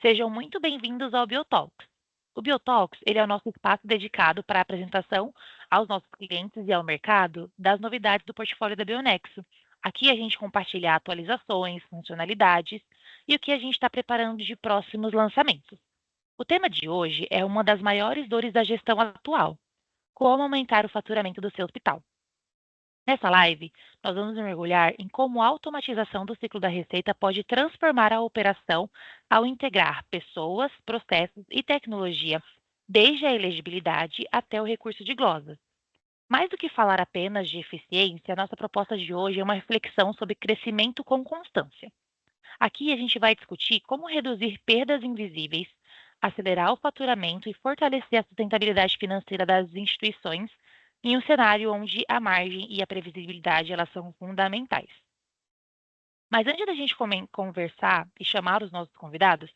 Sejam muito bem-vindos ao Biotalks. O Biotalks, ele é o nosso espaço dedicado para a apresentação aos nossos clientes e ao mercado das novidades do portfólio da Bionexo. Aqui a gente compartilha atualizações, funcionalidades e o que a gente está preparando de próximos lançamentos. O tema de hoje é uma das maiores dores da gestão atual: como aumentar o faturamento do seu hospital. Nessa live, nós vamos mergulhar em como a automatização do ciclo da receita pode transformar a operação ao integrar pessoas, processos e tecnologia, desde a elegibilidade até o recurso de glosas. Mais do que falar apenas de eficiência, a nossa proposta de hoje é uma reflexão sobre crescimento com constância. Aqui a gente vai discutir como reduzir perdas invisíveis, acelerar o faturamento e fortalecer a sustentabilidade financeira das instituições em um cenário onde a margem e a previsibilidade elas são fundamentais. Mas antes da gente conversar e chamar os nossos convidados,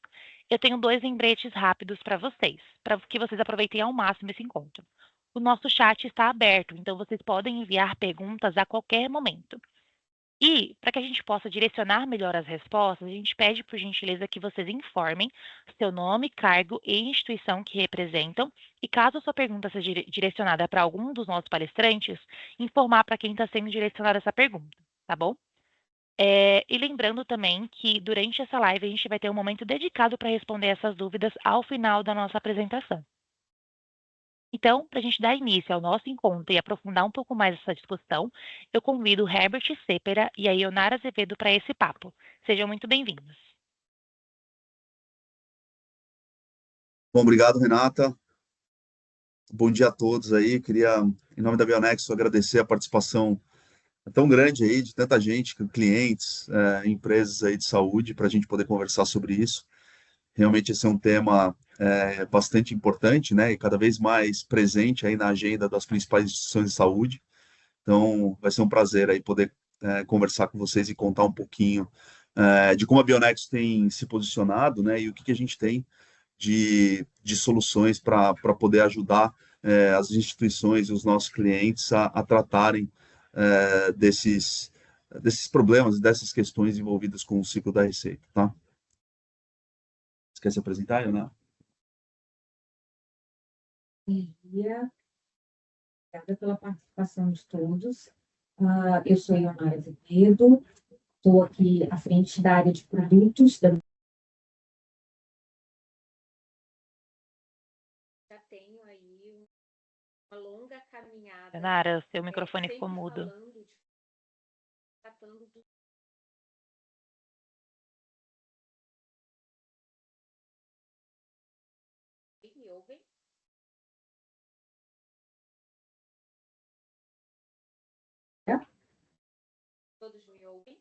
eu tenho 2 lembretes rápidos para que vocês aproveitem ao máximo esse encontro. O nosso chat está aberto, então vocês podem enviar perguntas a qualquer momento. E, para que a gente possa direcionar melhor as respostas, a gente pede, por gentileza, que vocês informem seu nome, cargo e instituição que representam. E caso a sua pergunta seja direcionada para algum dos nossos palestrantes, informar para quem está sendo direcionada essa pergunta, tá bom? E lembrando também que durante essa live a gente vai ter um momento dedicado para responder essas dúvidas ao final da nossa apresentação. Então, para a gente dar início ao nosso encontro e aprofundar um pouco mais essa discussão, eu convido o Herbert Cepera e a Ionara Azevedo para esse papo. Sejam muito bem-vindos. Bom, obrigado, Renata. Bom dia a todos aí. Queria, em nome da Bionexo, agradecer a participação tão grande aí de tanta gente, clientes, empresas aí de saúde, para a gente poder conversar sobre isso. Realmente esse é um tema bastante importante, né, e cada vez mais presente aí na agenda das principais instituições de saúde. Então, vai ser um prazer aí poder conversar com vocês e contar um pouquinho de como a Bionexo tem se posicionado, né, e o que a gente tem de soluções para poder ajudar as instituições e os nossos clientes a tratarem desses problemas, dessas questões envolvidas com o ciclo da receita, tá? Você quer se apresentar, né? Bom dia, obrigada pela participação de todos. Eu sou Ionara Azevedo, estou aqui à frente da área de produtos da... Já tenho aí uma longa caminhada. Ionara, seu microfone ficou mudo. Tratando do... Me ouvem? Todos me ouvem?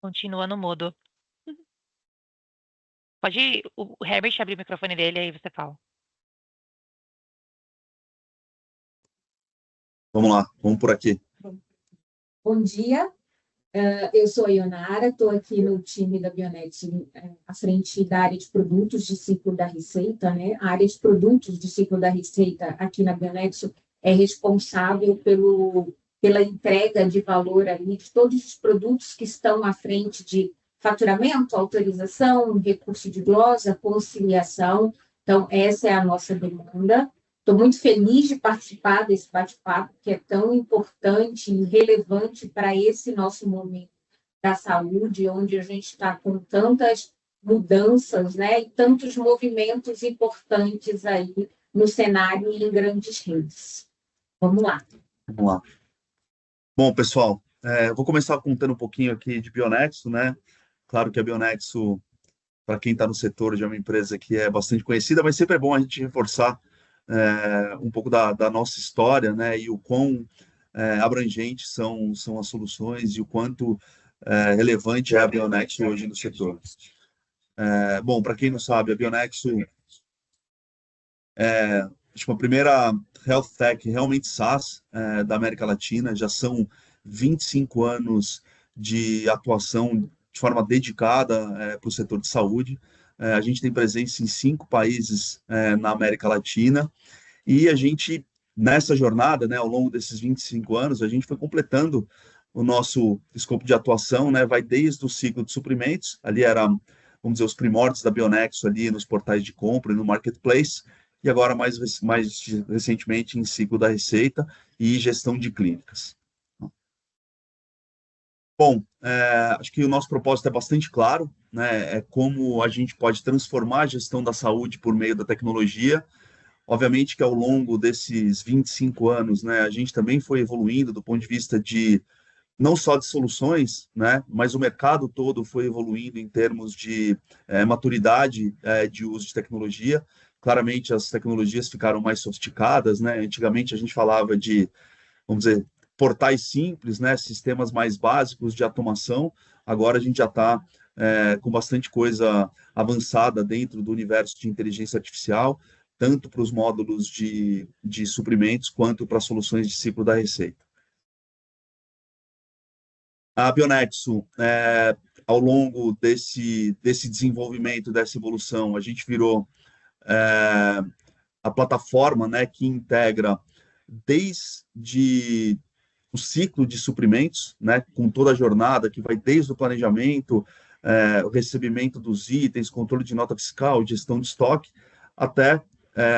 Continua no mudo. Pode o Herbert abrir o microfone dele, aí você fala. Vamos lá, vamos por aqui. Bom dia, eu sou a Ionara, estou aqui no time da Bionexo, à frente da área de produtos de ciclo da receita, né? A área de produtos de ciclo da receita aqui na Bionexo é responsável pela entrega de valor ali de todos os produtos que estão à frente de faturamento, autorização, recurso de glosa, conciliação. Então, essa é a nossa demanda. Estou muito feliz de participar desse bate-papo, que é tão importante e relevante para esse nosso momento da saúde, onde a gente está com tantas mudanças, né, e tantos movimentos importantes aí no cenário e em grandes redes. Vamos lá. Vamos lá. Bom, pessoal, eu vou começar contando um pouquinho aqui de Bionexo, né? Claro que a Bionexo, para quem está no setor, já é uma empresa que é bastante conhecida, mas sempre é bom a gente reforçar um pouco da nossa história, né, e o quão abrangentes são as soluções e o quanto relevante é a Bionexo hoje no setor. Bom, para quem não sabe, a Bionexo é a primeira health tech realmente SaaS da América Latina. Já são 25 anos de atuação de forma dedicada para o setor de saúde. A gente tem presença em 5 países na América Latina, e a gente, nessa jornada, né, ao longo desses 25 anos, a gente foi completando o nosso escopo de atuação, né, vai desde o ciclo de suprimentos, ali era, vamos dizer, os primórdios da Bionexo ali nos portais de compra e no marketplace, e agora mais recentemente em ciclo da receita e gestão de clínicas. Bom, acho que o nosso propósito é bastante claro, né, é como a gente pode transformar a gestão da saúde por meio da tecnologia. Obviamente que ao longo desses 25 anos, né, a gente também foi evoluindo do ponto de vista de não só de soluções, né, mas o mercado todo foi evoluindo em termos de maturidade de uso de tecnologia. Claramente as tecnologias ficaram mais sofisticadas, né? Antigamente a gente falava de, vamos dizer, portais simples, né, sistemas mais básicos de automação. Agora a gente já está com bastante coisa avançada dentro do universo de inteligência artificial, tanto para os módulos de suprimentos quanto para soluções de ciclo da receita. A Bionexo, ao longo desse desenvolvimento, dessa evolução, a gente virou a plataforma, né, que integra desde o ciclo de suprimentos, né, com toda a jornada, que vai desde o planejamento, o recebimento dos itens, controle de nota fiscal, gestão de estoque, até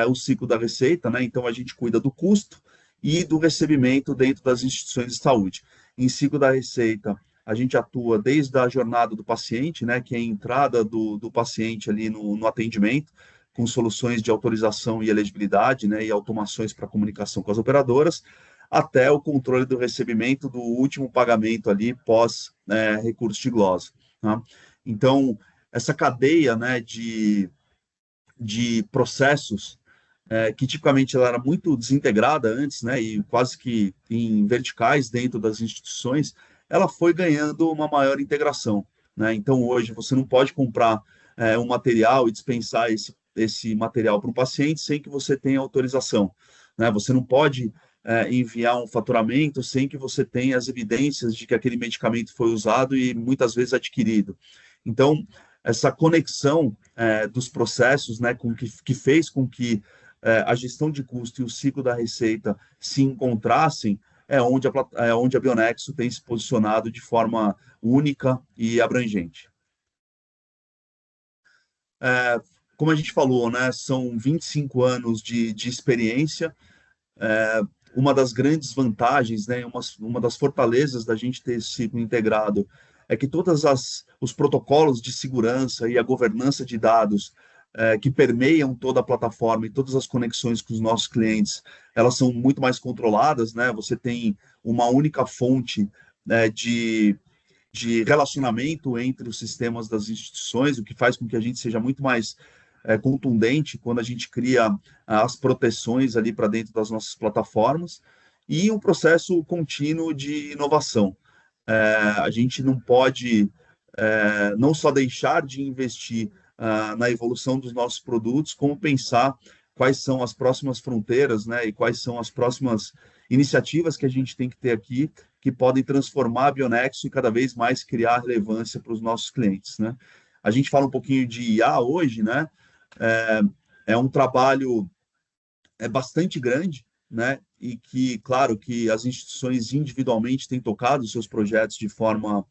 o ciclo da receita, né? Então a gente cuida do custo e do recebimento dentro das instituições de saúde. Em ciclo da receita, a gente atua desde a jornada do paciente, né, que é a entrada do paciente ali no atendimento, com soluções de autorização e elegibilidade, né, e automações para comunicação com as operadoras, até o controle do recebimento do último pagamento ali pós recurso de glosa. Tá? Então, essa cadeia, né, de processos que tipicamente ela era muito desintegrada antes, né, e quase que em verticais dentro das instituições, ela foi ganhando uma maior integração, né? Então, hoje, você não pode comprar um material e dispensar esse material para um paciente sem que você tenha autorização, né? Você não pode enviar um faturamento sem que você tenha as evidências de que aquele medicamento foi usado e muitas vezes adquirido. Então, essa conexão dos processos, né, que fez com que a gestão de custo e o ciclo da receita se encontrassem, onde a Bionexo tem se posicionado de forma única e abrangente. Como a gente falou, né, são 25 anos de experiência. Uma das grandes vantagens, né, uma das fortalezas da gente ter esse ciclo integrado é que todos os protocolos de segurança e a governança de dados que permeiam toda a plataforma e todas as conexões com os nossos clientes, elas são muito mais controladas, né? Você tem uma única fonte de relacionamento entre os sistemas das instituições, o que faz com que a gente seja muito mais contundente quando a gente cria as proteções ali para dentro das nossas plataformas, e um processo contínuo de inovação. A gente não pode não só deixar de investir na evolução dos nossos produtos, como pensar quais são as próximas fronteiras, né, e quais são as próximas iniciativas que a gente tem que ter aqui, que podem transformar a Bionexo e cada vez mais criar relevância para os nossos clientes, né? A gente fala um pouquinho de IA hoje, né? É um trabalho bastante grande, né? E que, claro, que as instituições individualmente têm tocado os seus projetos de forma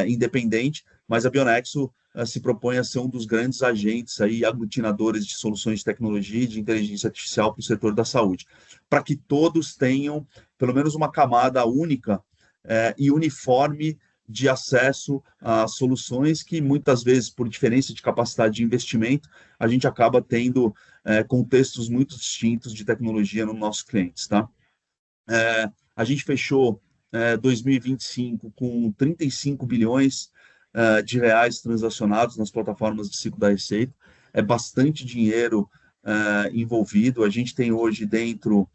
independente, mas a Bionexo se propõe a ser um dos grandes agentes aí, aglutinadores de soluções de tecnologia e de inteligência artificial para o setor da saúde, para que todos tenham pelo menos uma camada única e uniforme de acesso a soluções que muitas vezes, por diferença de capacidade de investimento, a gente acaba tendo contextos muito distintos de tecnologia nos nossos clientes, tá? A gente fechou 2025 com 35 bilhões de reais transacionados nas plataformas de ciclo da receita. É bastante dinheiro envolvido. A gente tem hoje dentro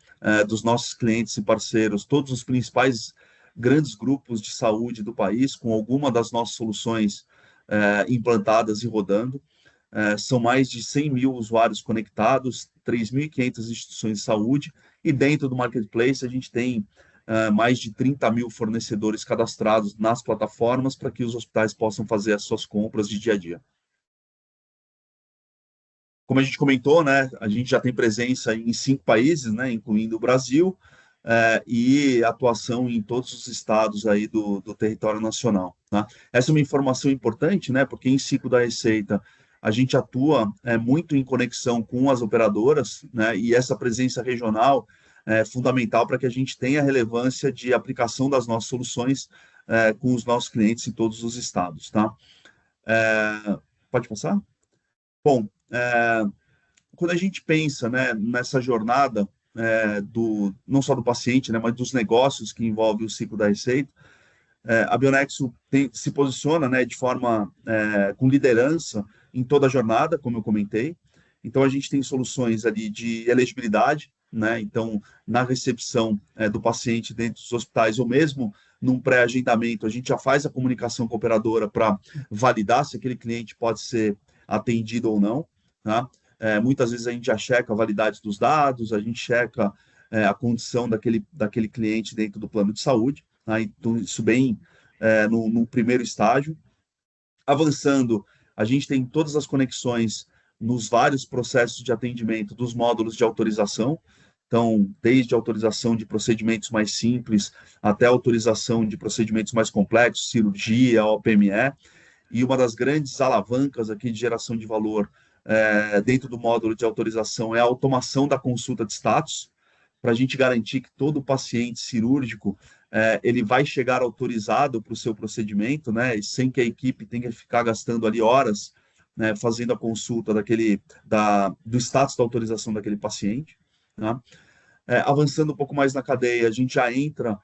dos nossos clientes e parceiros todos os principais grandes grupos de saúde do país, com alguma das nossas soluções implantadas e rodando. São mais de 100 mil usuários conectados, 3.500 instituições de saúde, e dentro do marketplace a gente tem mais de 30 mil fornecedores cadastrados nas plataformas para que os hospitais possam fazer as suas compras de dia a dia. Como a gente comentou, né, a gente já tem presença em 5 países, né, incluindo o Brasil, e atuação em todos os estados aí do território nacional, tá? Essa é uma informação importante, né? Porque em ciclo da receita a gente atua muito em conexão com as operadoras, né? E essa presença regional é fundamental para que a gente tenha relevância de aplicação das nossas soluções com os nossos clientes em todos os estados, tá? Pode passar? Bom, quando a gente pensa, né, nessa jornada não só do paciente, né, mas dos negócios que envolvem o ciclo da receita, a Bionexo se posiciona, né, de forma com liderança em toda a jornada, como eu comentei. Então, a gente tem soluções ali de elegibilidade, né? Então, na recepção do paciente dentro dos hospitais, ou mesmo num pré-agendamento, a gente já faz a comunicação com a operadora para validar se aquele cliente pode ser atendido ou não, tá? Muitas vezes a gente já checa a validade dos dados, a gente checa a condição daquele cliente dentro do plano de saúde, tá? Então, isso bem no primeiro estágio. Avançando, a gente tem todas as conexões nos vários processos de atendimento dos módulos de autorização. Então, desde a autorização de procedimentos mais simples até a autorização de procedimentos mais complexos, cirurgia, OPME. E uma das grandes alavancas aqui de geração de valor dentro do módulo de autorização é a automação da consulta de status, para a gente garantir que todo paciente cirúrgico ele vai chegar autorizado para o seu procedimento, né, e sem que a equipe tenha que ficar gastando ali horas, né, fazendo a consulta do status da autorização daquele paciente, né? Avançando um pouco mais na cadeia, a gente já entra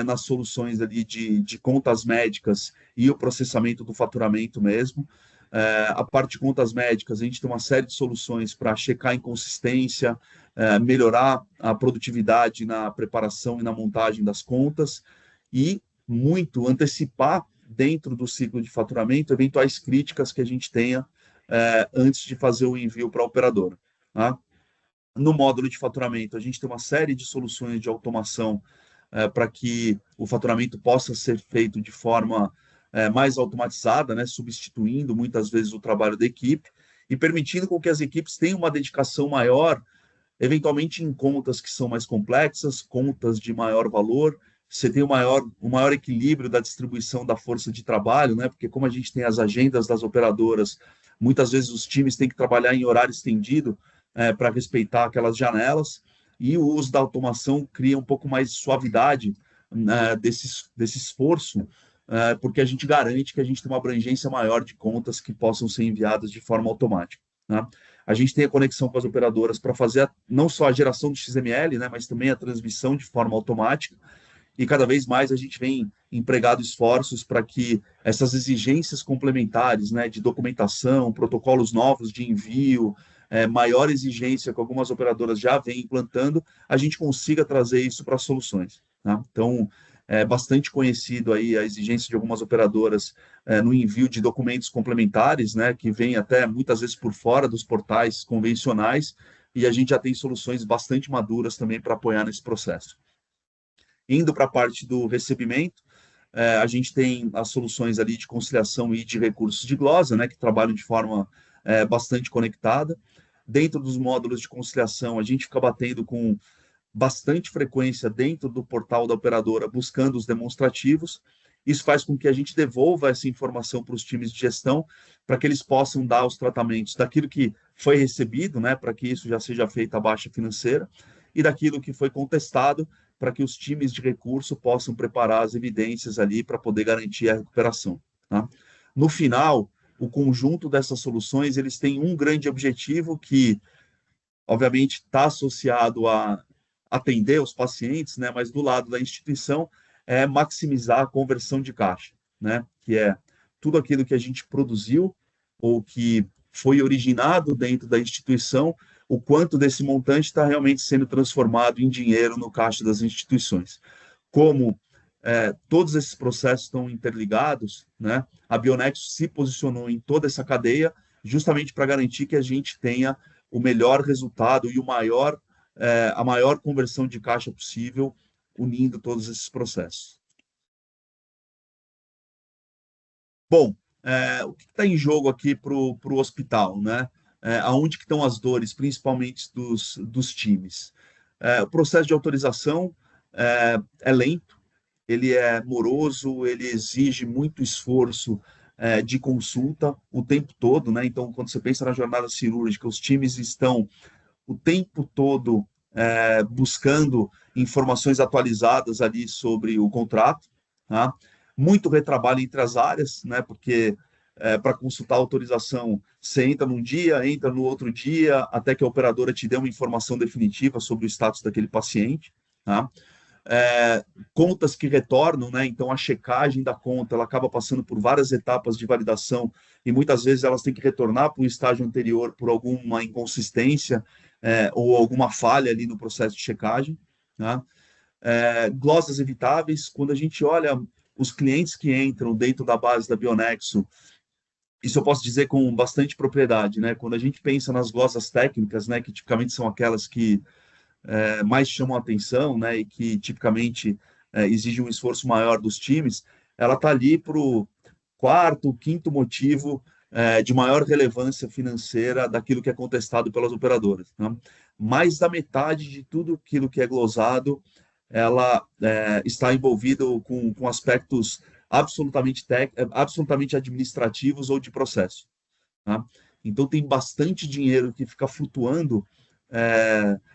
nas soluções ali de contas médicas e o processamento do faturamento mesmo. A parte de contas médicas, a gente tem uma série de soluções para checar a inconsistência, melhorar a produtividade na preparação e na montagem das contas e muito antecipar dentro do ciclo de faturamento eventuais críticas que a gente tenha antes de fazer o envio para a operadora, tá? No módulo de faturamento, a gente tem uma série de soluções de automação para que o faturamento possa ser feito de forma mais automatizada, né, substituindo muitas vezes o trabalho da equipe e permitindo com que as equipes tenham uma dedicação maior, eventualmente em contas que são mais complexas, contas de maior valor. Você tem o maior equilíbrio da distribuição da força de trabalho, né, porque como a gente tem as agendas das operadoras, muitas vezes os times têm que trabalhar em horário estendido, para respeitar aquelas janelas, e o uso da automação cria um pouco mais de suavidade desse esforço, porque a gente garante que a gente tem uma abrangência maior de contas que possam ser enviadas de forma automática, né? A gente tem a conexão com as operadoras para fazer não só a geração de XML, né, mas também a transmissão de forma automática, e cada vez mais a gente vem empregado esforços para que essas exigências complementares, né, de documentação, protocolos novos de envio, maior exigência que algumas operadoras já vêm implantando, a gente consiga trazer isso para soluções, tá? Então, é bastante conhecido aí a exigência de algumas operadoras no envio de documentos complementares, né, que vem até muitas vezes por fora dos portais convencionais, e a gente já tem soluções bastante maduras também para apoiar nesse processo. Indo para a parte do recebimento, a gente tem as soluções ali de conciliação e de recursos de glosa, né, que trabalham de forma bastante conectada. Dentro dos módulos de conciliação, a gente fica batendo com bastante frequência dentro do portal da operadora, buscando os demonstrativos. Isso faz com que a gente devolva essa informação para os times de gestão, para que eles possam dar os tratamentos daquilo que foi recebido, né, para que isso já seja feita a baixa financeira, e daquilo que foi contestado, para que os times de recurso possam preparar as evidências ali para poder garantir a recuperação, tá? No final, o conjunto dessas soluções, eles têm um grande objetivo que, obviamente, está associado a atender os pacientes, né? Mas do lado da instituição é maximizar a conversão de caixa, né? Que é tudo aquilo que a gente produziu ou que foi originado dentro da instituição, o quanto desse montante está realmente sendo transformado em dinheiro no caixa das instituições. Como todos esses processos estão interligados, né? A Bionexo se posicionou em toda essa cadeia justamente para garantir que a gente tenha o melhor resultado e a maior conversão de caixa possível, unindo todos esses processos. Bom, o que está em jogo aqui para o hospital, né? Aonde que estão as dores, principalmente dos times? O processo de autorização, é lento, ele é moroso, ele exige muito esforço de consulta o tempo todo, né? Então, quando você pensa na jornada cirúrgica, os times estão o tempo todo buscando informações atualizadas ali sobre o contrato, tá? Muito retrabalho entre as áreas, né? Porque para consultar a autorização, você entra num dia, entra no outro dia, até que a operadora te dê uma informação definitiva sobre o status daquele paciente, tá? Contas que retornam, né? Então a checagem da conta ela acaba passando por várias etapas de validação e muitas vezes elas têm que retornar para o estágio anterior por alguma inconsistência ou alguma falha ali no processo de checagem, né? Glosas evitáveis, quando a gente olha os clientes que entram dentro da base da Bionexo, isso eu posso dizer com bastante propriedade, né? Quando a gente pensa nas glosas técnicas, né, que tipicamente são aquelas que mais chamam a atenção, né, e que tipicamente exigem um esforço maior dos times, ela está ali para o quarto, quinto motivo de maior relevância financeira daquilo que é contestado pelas operadoras, né? Mais da metade de tudo aquilo que é glosado, ela está envolvido com aspectos absolutamente administrativos ou de processo, tá? Então tem bastante dinheiro que fica flutuando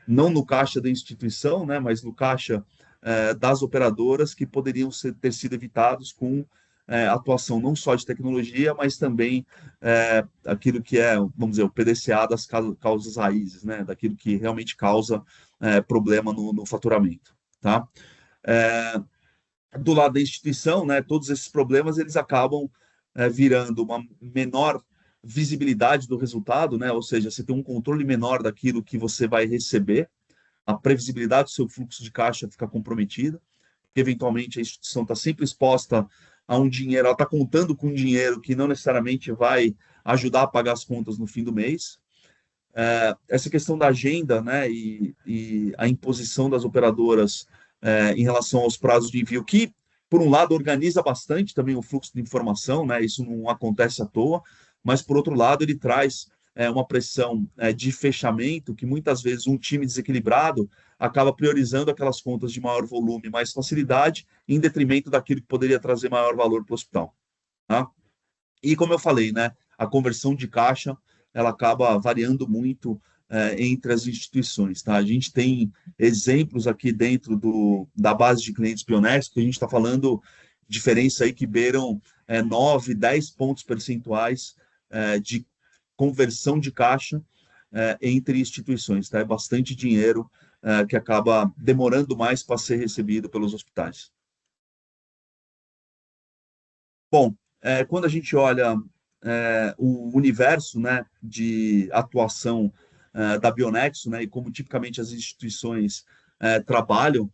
não no caixa da instituição, né, mas no caixa das operadoras que poderiam ter sido evitados com atuação não só de tecnologia, mas também aquilo que é, vamos dizer, o PDCA das causas raízes, né, daquilo que realmente causa problema no faturamento, tá? Do lado da instituição, né, todos esses problemas eles acabam virando uma menor visibilidade do resultado, né? Ou seja, você tem um controle menor daquilo que você vai receber, a previsibilidade do seu fluxo de caixa fica comprometida, porque eventualmente a instituição está sempre exposta a um dinheiro, ela está contando com um dinheiro que não necessariamente vai ajudar a pagar as contas no fim do mês. Essa questão da agenda, né, e a imposição das operadoras em relação aos prazos de envio, que, por um lado, organiza bastante também o fluxo de informação, né, isso não acontece à toa, mas, por outro lado, ele traz uma pressão de fechamento que, muitas vezes, um time desequilibrado acaba priorizando aquelas contas de maior volume, mais facilidade, em detrimento daquilo que poderia trazer maior valor para o hospital, tá? E, como eu falei, né, a conversão de caixa ela acaba variando muito entre as instituições, tá? A gente tem exemplos aqui dentro da base de clientes Bionexo, que a gente está falando diferença aí que beiram 9, 10 pontos percentuais de conversão de caixa entre instituições, tá? É bastante dinheiro que acaba demorando mais para ser recebido pelos hospitais. Bom, quando a gente olha o universo, né, de atuação da Bionexo, né, e como tipicamente as instituições trabalham,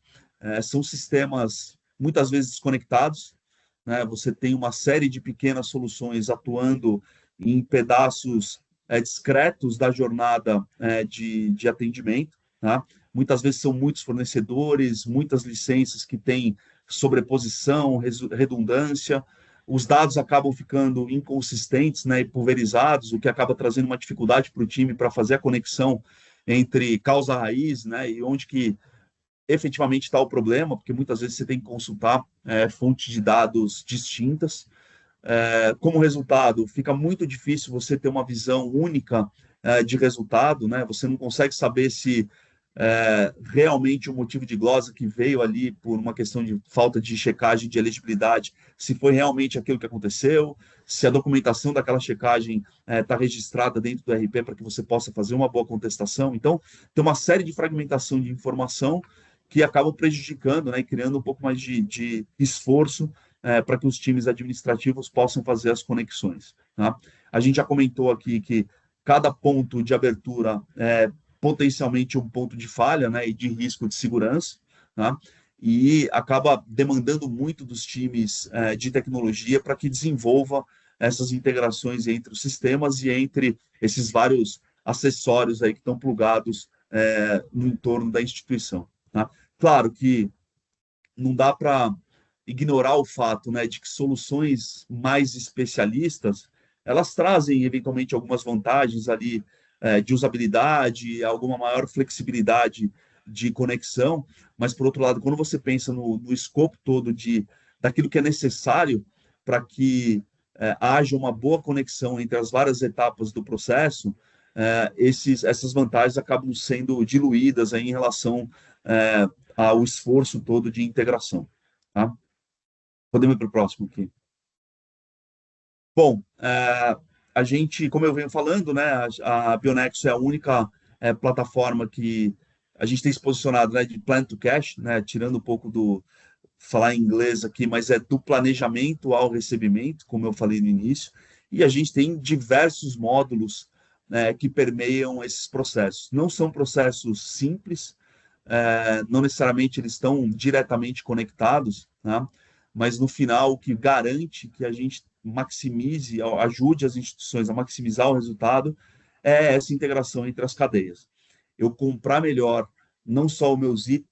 são sistemas muitas vezes desconectados, né? Você tem uma série de pequenas soluções atuando em pedaços discretos da jornada de atendimento, tá? Muitas vezes são muitos fornecedores, muitas licenças que têm sobreposição, redundância, os dados acabam ficando inconsistentes, né, e pulverizados, o que acaba trazendo uma dificuldade para o time para fazer a conexão entre causa raiz, né, e onde que efetivamente está o problema, porque muitas vezes você tem que consultar fontes de dados distintas. Como resultado, fica muito difícil você ter uma visão única de resultado, né? Você não consegue saber se realmente o motivo de glosa que veio ali por uma questão de falta de checagem de elegibilidade, se foi realmente aquilo que aconteceu, se a documentação daquela checagem está registrada dentro do RP para que você possa fazer uma boa contestação. Então, tem uma série de fragmentação de informação que acabam prejudicando, né, e criando um pouco mais de esforço para que os times administrativos possam fazer as conexões, tá? A gente já comentou aqui que cada ponto de abertura potencialmente um ponto de falha, né, e de risco de segurança, tá? E acaba demandando muito dos times de tecnologia para que desenvolva essas integrações entre os sistemas e entre esses vários acessórios aí que estão plugados no entorno da instituição, tá? Claro que não dá para ignorar o fato, né, de que soluções mais especialistas elas trazem eventualmente algumas vantagens ali de usabilidade, alguma maior flexibilidade de conexão, mas, por outro lado, quando você pensa no escopo todo daquilo que é necessário para que haja uma boa conexão entre as várias etapas do processo, essas vantagens acabam sendo diluídas aí em relação ao esforço todo de integração. Tá? Podemos ir para o próximo aqui. Bom, a gente, como eu venho falando, né, a Bionexo é a única plataforma que a gente tem se posicionado, né, de plan to cash, né, tirando um pouco do falar em inglês aqui, mas é do planejamento ao recebimento, como eu falei no início, e a gente tem diversos módulos, né, que permeiam esses processos. Não são processos simples, não necessariamente eles estão diretamente conectados, né, mas no final o que garante que a gente maximize, ajude as instituições a maximizar o resultado é essa integração entre as cadeias. Eu comprar melhor não só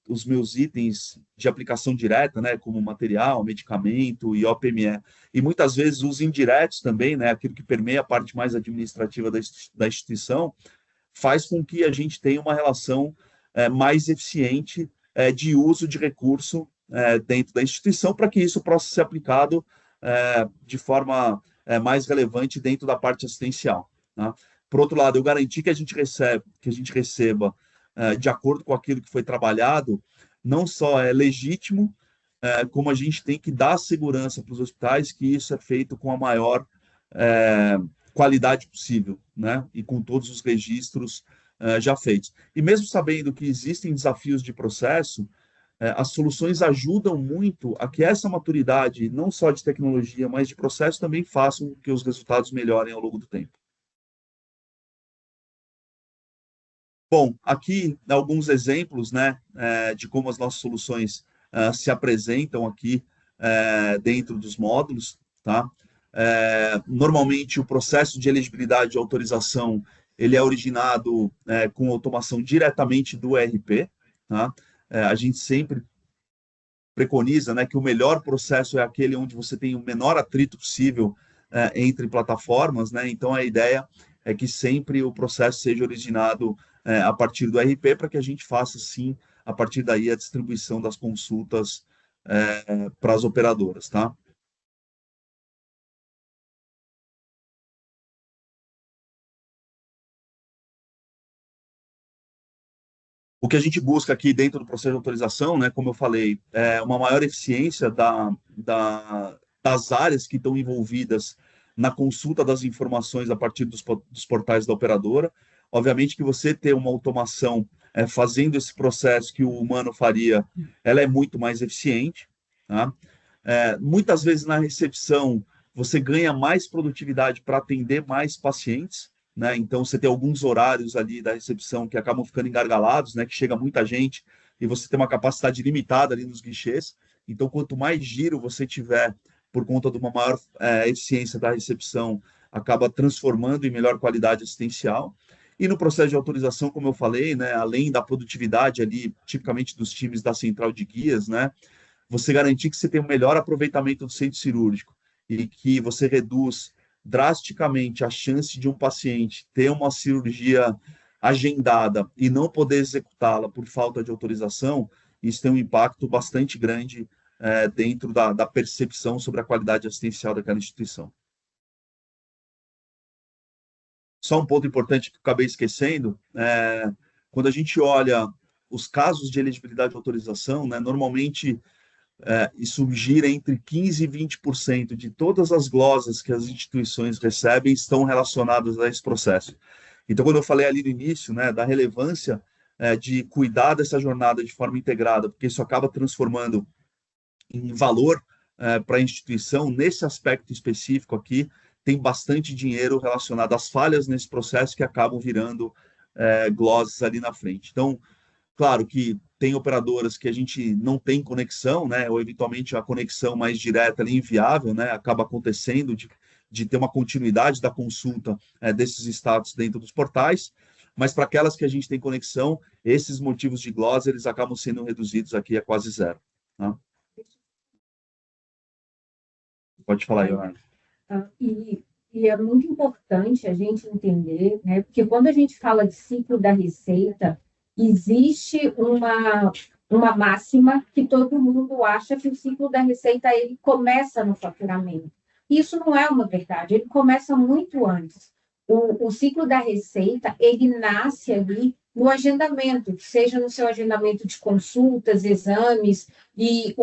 os meus itens de aplicação direta, né, como material, medicamento e OPME, e muitas vezes os indiretos também, né, aquilo que permeia a parte mais administrativa da instituição, faz com que a gente tenha uma relação mais eficiente de uso de recurso dentro da instituição, para que isso possa ser aplicado de forma mais relevante dentro da parte assistencial. Né? Por outro lado, eu garanti que a gente receba de acordo com aquilo que foi trabalhado, não só é legítimo, como a gente tem que dar segurança para os hospitais que isso é feito com a maior qualidade possível, né? E com todos os registros já feitos. E mesmo sabendo que existem desafios de processo, as soluções ajudam muito a que essa maturidade, não só de tecnologia, mas de processo, também façam com que os resultados melhorem ao longo do tempo. Bom, aqui alguns exemplos, né, de como as nossas soluções se apresentam aqui dentro dos módulos, tá? Normalmente o processo de elegibilidade e autorização ele é originado com automação diretamente do ERP, tá? A gente sempre preconiza, né, que o melhor processo é aquele onde você tem o menor atrito possível entre plataformas, né? Então a ideia é que sempre o processo seja originado a partir do RP, para que a gente faça, sim, a partir daí, a distribuição das consultas para as operadoras, tá? O que a gente busca aqui dentro do processo de autorização, né, como eu falei, é uma maior eficiência das áreas que estão envolvidas na consulta das informações a partir dos portais da operadora. Obviamente que você ter uma automação fazendo esse processo que o humano faria, ela é muito mais eficiente. Tá? Muitas vezes na recepção você ganha mais produtividade para atender mais pacientes, né? Então você tem alguns horários ali da recepção que acabam ficando engargalados, né? Que chega muita gente e você tem uma capacidade limitada ali nos guichês. Então quanto mais giro você tiver por conta de uma maior eficiência da recepção, acaba transformando em melhor qualidade assistencial. E no processo de autorização, como eu falei, né, além da produtividade ali, tipicamente dos times da central de guias, né, você garantir que você tem o melhor aproveitamento do centro cirúrgico e que você reduz drasticamente a chance de um paciente ter uma cirurgia agendada e não poder executá-la por falta de autorização, isso tem um impacto bastante grande dentro da percepção sobre a qualidade assistencial daquela instituição. Só um ponto importante que eu acabei esquecendo, quando a gente olha os casos de elegibilidade de autorização, né, normalmente isso gira entre 15% e 20% de todas as glosas que as instituições recebem estão relacionadas a esse processo. Então, quando eu falei ali no início, né, da relevância de cuidar dessa jornada de forma integrada, porque isso acaba transformando em valor para a instituição, nesse aspecto específico aqui, tem bastante dinheiro relacionado às falhas nesse processo que acabam virando glosas ali na frente. Então, claro que tem operadoras que a gente não tem conexão, né? Ou eventualmente a conexão mais direta ali inviável, né? Acaba acontecendo de ter uma continuidade da consulta desses status dentro dos portais, mas para aquelas que a gente tem conexão, esses motivos de glosa, eles acabam sendo reduzidos aqui a quase zero. Tá? Pode falar, Ioana. E é muito importante a gente entender, né? Porque quando a gente fala de ciclo da receita, existe uma máxima que todo mundo acha que o ciclo da receita ele começa no faturamento. Isso não é uma verdade, ele começa muito antes. O ciclo da receita, ele nasce ali no agendamento, seja no seu agendamento de consultas, exames e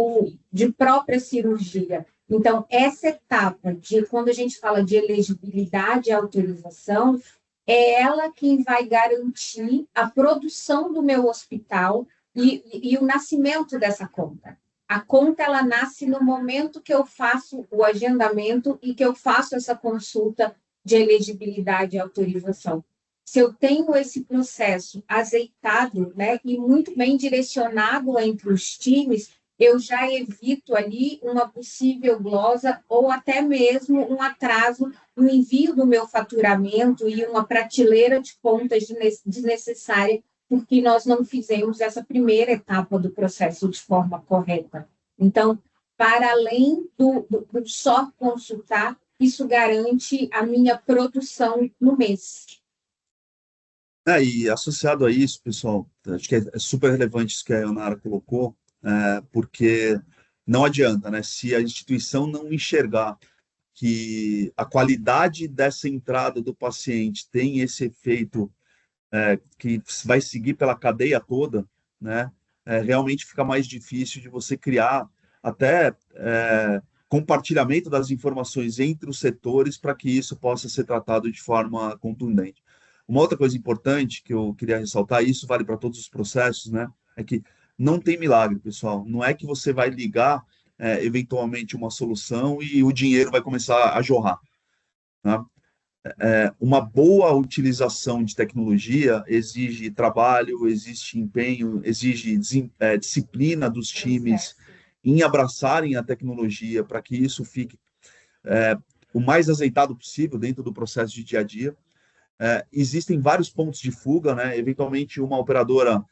de própria cirurgia. Então, essa etapa de quando a gente fala de elegibilidade e autorização, é ela quem vai garantir a produção do meu hospital e o nascimento dessa conta. A conta, ela nasce no momento que eu faço o agendamento e que eu faço essa consulta de elegibilidade e autorização. Se eu tenho esse processo azeitado, né, e muito bem direcionado entre os times, eu já evito ali uma possível glosa ou até mesmo um atraso no envio do meu faturamento e uma prateleira de contas desnecessária, porque nós não fizemos essa primeira etapa do processo de forma correta. Então, para além do só consultar, isso garante a minha produção no mês. E associado a isso, pessoal, acho que é super relevante isso que a Ionara colocou, porque não adianta, né? Se a instituição não enxergar que a qualidade dessa entrada do paciente tem esse efeito que vai seguir pela cadeia toda, né? Realmente fica mais difícil de você criar até compartilhamento das informações entre os setores para que isso possa ser tratado de forma contundente. Uma outra coisa importante que eu queria ressaltar, isso vale para todos os processos, né? É que não tem milagre, pessoal. Não é que você vai ligar eventualmente uma solução e o dinheiro vai começar a jorrar, né? Uma boa utilização de tecnologia exige trabalho, exige empenho, exige disciplina dos times em abraçarem a tecnologia para que isso fique o mais azeitado possível dentro do processo de dia a dia. Existem vários pontos de fuga, né? Eventualmente uma operadora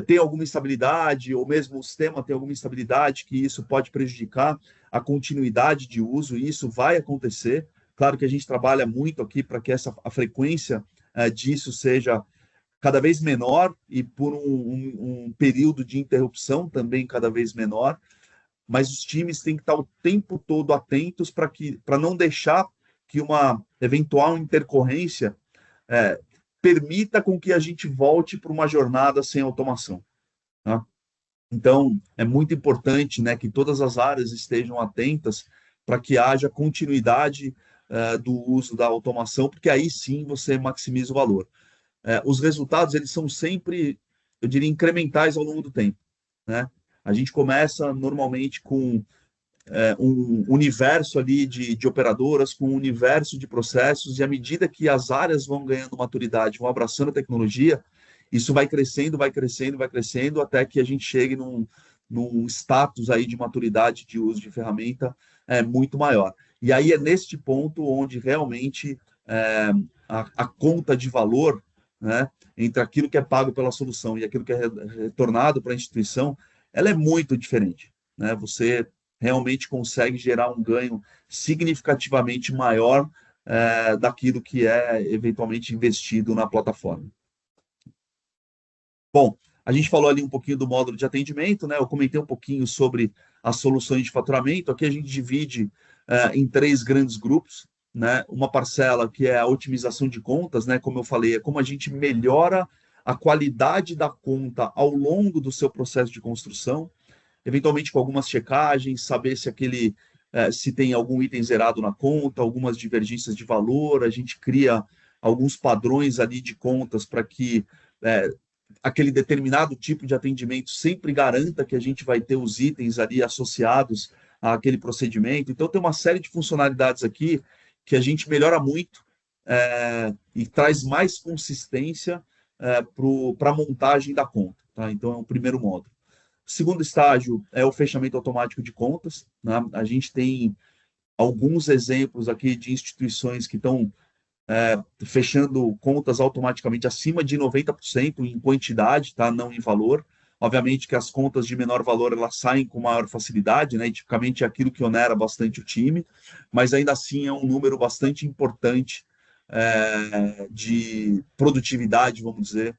tem alguma instabilidade, ou mesmo o sistema tem alguma instabilidade, que isso pode prejudicar a continuidade de uso, e isso vai acontecer. Claro que a gente trabalha muito aqui para que a frequência disso seja cada vez menor e por um período de interrupção também cada vez menor, mas os times têm que estar o tempo todo atentos para não deixar que uma eventual intercorrência permita com que a gente volte para uma jornada sem automação, tá? Então, é muito importante, né, que todas as áreas estejam atentas para que haja continuidade do uso da automação, porque aí sim você maximiza o valor. Os resultados, eles são sempre, eu diria, incrementais ao longo do tempo, né? A gente começa normalmente com um universo ali de operadoras, com um universo de processos, e à medida que as áreas vão ganhando maturidade, vão abraçando a tecnologia, isso vai crescendo, vai crescendo, vai crescendo, até que a gente chegue num status aí de maturidade de uso de ferramenta muito maior. E aí é neste ponto onde realmente a conta de valor, né, entre aquilo que é pago pela solução e aquilo que é retornado para a instituição, ela é muito diferente, né? Você realmente consegue gerar um ganho significativamente maior daquilo que é eventualmente investido na plataforma. Bom, a gente falou ali um pouquinho do módulo de atendimento, né? Eu comentei um pouquinho sobre as soluções de faturamento. Aqui a gente divide em 3 grandes grupos, né? Uma parcela que é a otimização de contas, né? Como eu falei, é como a gente melhora a qualidade da conta ao longo do seu processo de construção, eventualmente com algumas checagens, saber se tem algum item zerado na conta, algumas divergências de valor, a gente cria alguns padrões ali de contas para que aquele determinado tipo de atendimento sempre garanta que a gente vai ter os itens ali associados àquele procedimento. Então, tem uma série de funcionalidades aqui que a gente melhora muito e traz mais consistência para a montagem da conta, tá? Então, é o primeiro módulo. O segundo estágio é o fechamento automático de contas, né? A gente tem alguns exemplos aqui de instituições que estão fechando contas automaticamente acima de 90% em quantidade, tá? Não em valor. Obviamente que as contas de menor valor elas saem com maior facilidade, né? E tipicamente é aquilo que onera bastante o time, mas ainda assim é um número bastante importante de produtividade, vamos dizer,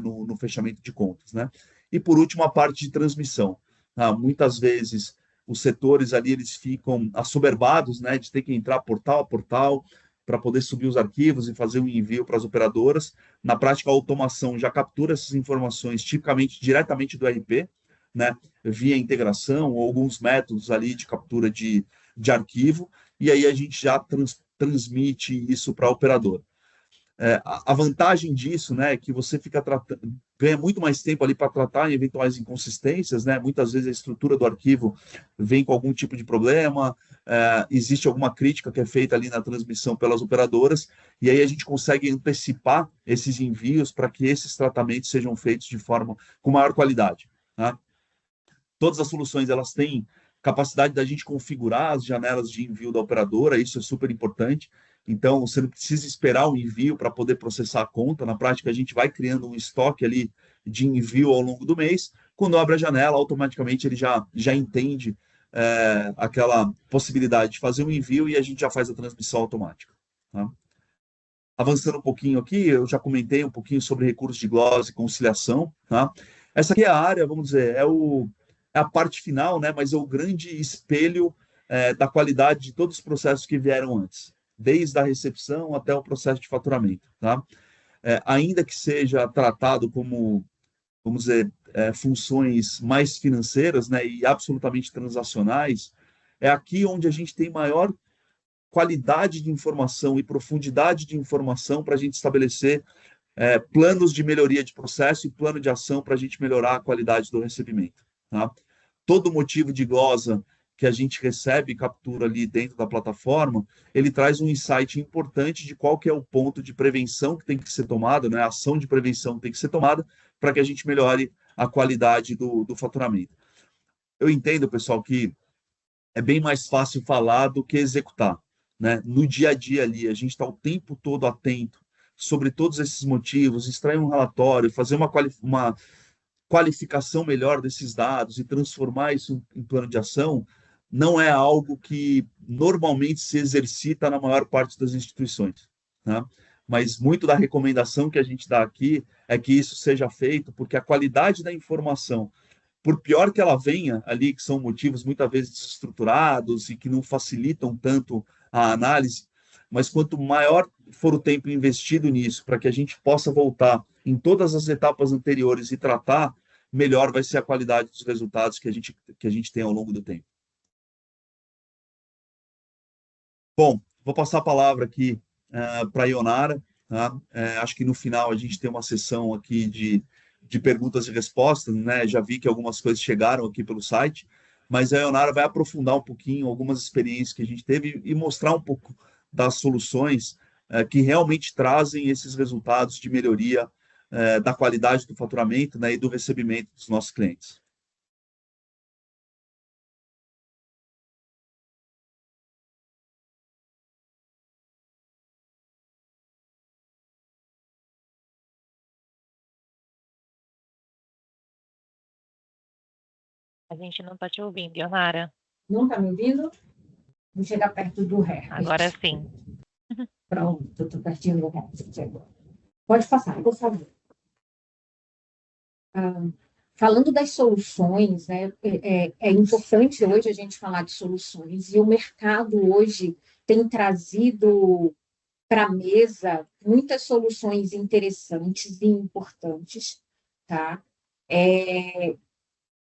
no fechamento de contas, né? E por último, a parte de transmissão. Muitas vezes os setores ali eles ficam assoberbados, né, de ter que entrar portal a portal para poder subir os arquivos e fazer um envio para as operadoras. Na prática, a automação já captura essas informações tipicamente diretamente do ERP, né, via integração ou alguns métodos ali de captura de arquivo, e aí a gente já transmite isso para a operadora. A vantagem disso, né, é que você ganha muito mais tempo ali para tratar eventuais inconsistências, né? Muitas vezes a estrutura do arquivo vem com algum tipo de problema, existe alguma crítica que é feita ali na transmissão pelas operadoras, e aí a gente consegue antecipar esses envios para que esses tratamentos sejam feitos de forma com maior qualidade, né? Todas as soluções elas têm capacidade da gente configurar as janelas de envio da operadora, isso é super importante. Então, você não precisa esperar o envio para poder processar a conta. Na prática, a gente vai criando um estoque ali de envio ao longo do mês. Quando abre a janela, automaticamente ele já entende aquela possibilidade de fazer um envio e a gente já faz a transmissão automática. Tá? Avançando um pouquinho aqui, eu já comentei um pouquinho sobre recursos de glosa e conciliação. Tá? Essa aqui é a área, vamos dizer, é a parte final, né? Mas é o grande espelho da qualidade de todos os processos que vieram antes, desde a recepção até o processo de faturamento, tá? Ainda que seja tratado como, vamos dizer, funções mais financeiras, né, e absolutamente transacionais, é aqui onde a gente tem maior qualidade de informação e profundidade de informação para a gente estabelecer planos de melhoria de processo e plano de ação para a gente melhorar a qualidade do recebimento. Tá? Todo motivo de glosa que a gente recebe e captura ali dentro da plataforma, ele traz um insight importante de qual que é o ponto de prevenção que tem que ser tomado, né? A ação de prevenção tem que ser tomada para que a gente melhore a qualidade do faturamento. Eu entendo, pessoal, que é bem mais fácil falar do que executar, né? No dia a dia ali, a gente está o tempo todo atento sobre todos esses motivos, extrair um relatório, fazer uma qualificação melhor desses dados e transformar isso em plano de ação, não é algo que normalmente se exercita na maior parte das instituições, né? Mas muito da recomendação que a gente dá aqui é que isso seja feito, porque a qualidade da informação, por pior que ela venha ali, que são motivos muitas vezes desestruturados e que não facilitam tanto a análise, mas quanto maior for o tempo investido nisso, para que a gente possa voltar em todas as etapas anteriores e tratar, melhor vai ser a qualidade dos resultados que a gente tem ao longo do tempo. Bom, vou passar a palavra aqui para a Ionara. Tá? Acho que no final a gente tem uma sessão aqui de perguntas e respostas, né? Já vi que algumas coisas chegaram aqui pelo site, mas a Ionara vai aprofundar um pouquinho algumas experiências que a gente teve e mostrar um pouco das soluções que realmente trazem esses resultados de melhoria da qualidade do faturamento, né, e do recebimento dos nossos clientes. A gente não está te ouvindo, Ionara. Não está me ouvindo? Vou chegar perto do ré. Agora sim. Pronto, estou pertinho do ré. Pode passar, por favor. Falando das soluções, né, é importante hoje a gente falar de soluções, e o mercado hoje tem trazido para a mesa muitas soluções interessantes e importantes, tá?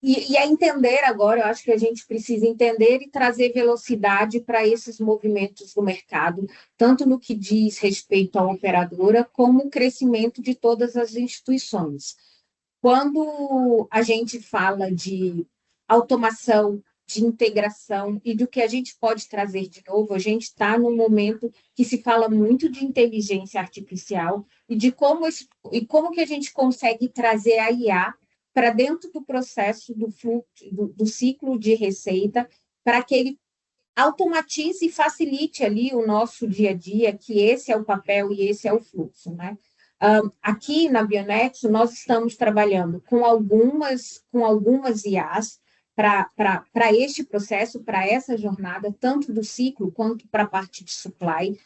E a entender agora, eu acho que a gente precisa entender e trazer velocidade para esses movimentos do mercado, tanto no que diz respeito à operadora, como o crescimento de todas as instituições. Quando a gente fala de automação, de integração e do que a gente pode trazer de novo, a gente está num momento que se fala muito de inteligência artificial e de como que a gente consegue trazer a IA para dentro do processo do fluxo, do ciclo de receita, para que ele automatize e facilite ali o nosso dia a dia, que esse é o papel e esse é o fluxo, né? Aqui na Bionexo, nós estamos trabalhando com algumas IAs para este processo, para essa jornada, tanto do ciclo quanto para a parte de supply.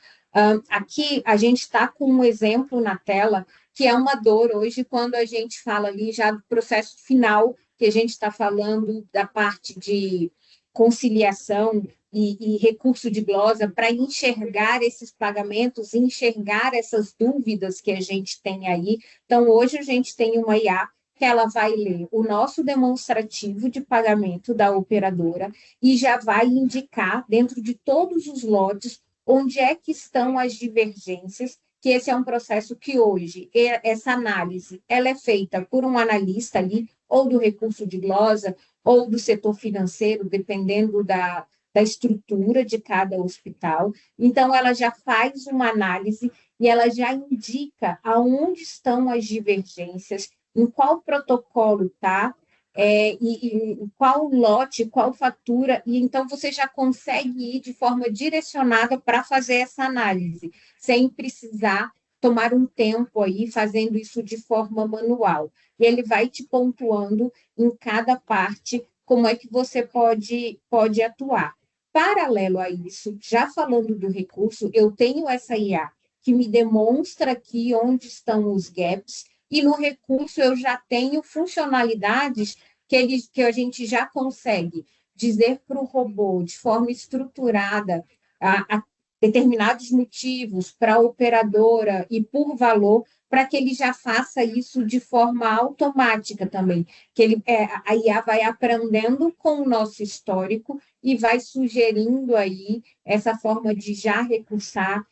Aqui a gente está com um exemplo na tela que é uma dor hoje quando a gente fala ali já do processo final, que a gente está falando da parte de conciliação e recurso de glosa para enxergar esses pagamentos, enxergar essas dúvidas que a gente tem aí. Então, hoje a gente tem uma IA que ela vai ler o nosso demonstrativo de pagamento da operadora e já vai indicar, dentro de todos os lotes, onde é que estão as divergências, que esse é um processo que hoje, essa análise, ela é feita por um analista ali, ou do recurso de glosa, ou do setor financeiro, dependendo da estrutura de cada hospital. Então, ela já faz uma análise e ela já indica aonde estão as divergências, em qual protocolo está, e qual lote, qual fatura, e então você já consegue ir de forma direcionada para fazer essa análise, sem precisar tomar um tempo aí fazendo isso de forma manual. E ele vai te pontuando em cada parte como é que você pode atuar. Paralelo a isso, já falando do recurso, eu tenho essa IA que me demonstra aqui onde estão os gaps, e no recurso eu já tenho funcionalidades que a gente já consegue dizer para o robô de forma estruturada a determinados motivos para a operadora e por valor, para que ele já faça isso de forma automática também, que a IA vai aprendendo com o nosso histórico e vai sugerindo aí essa forma de já recursar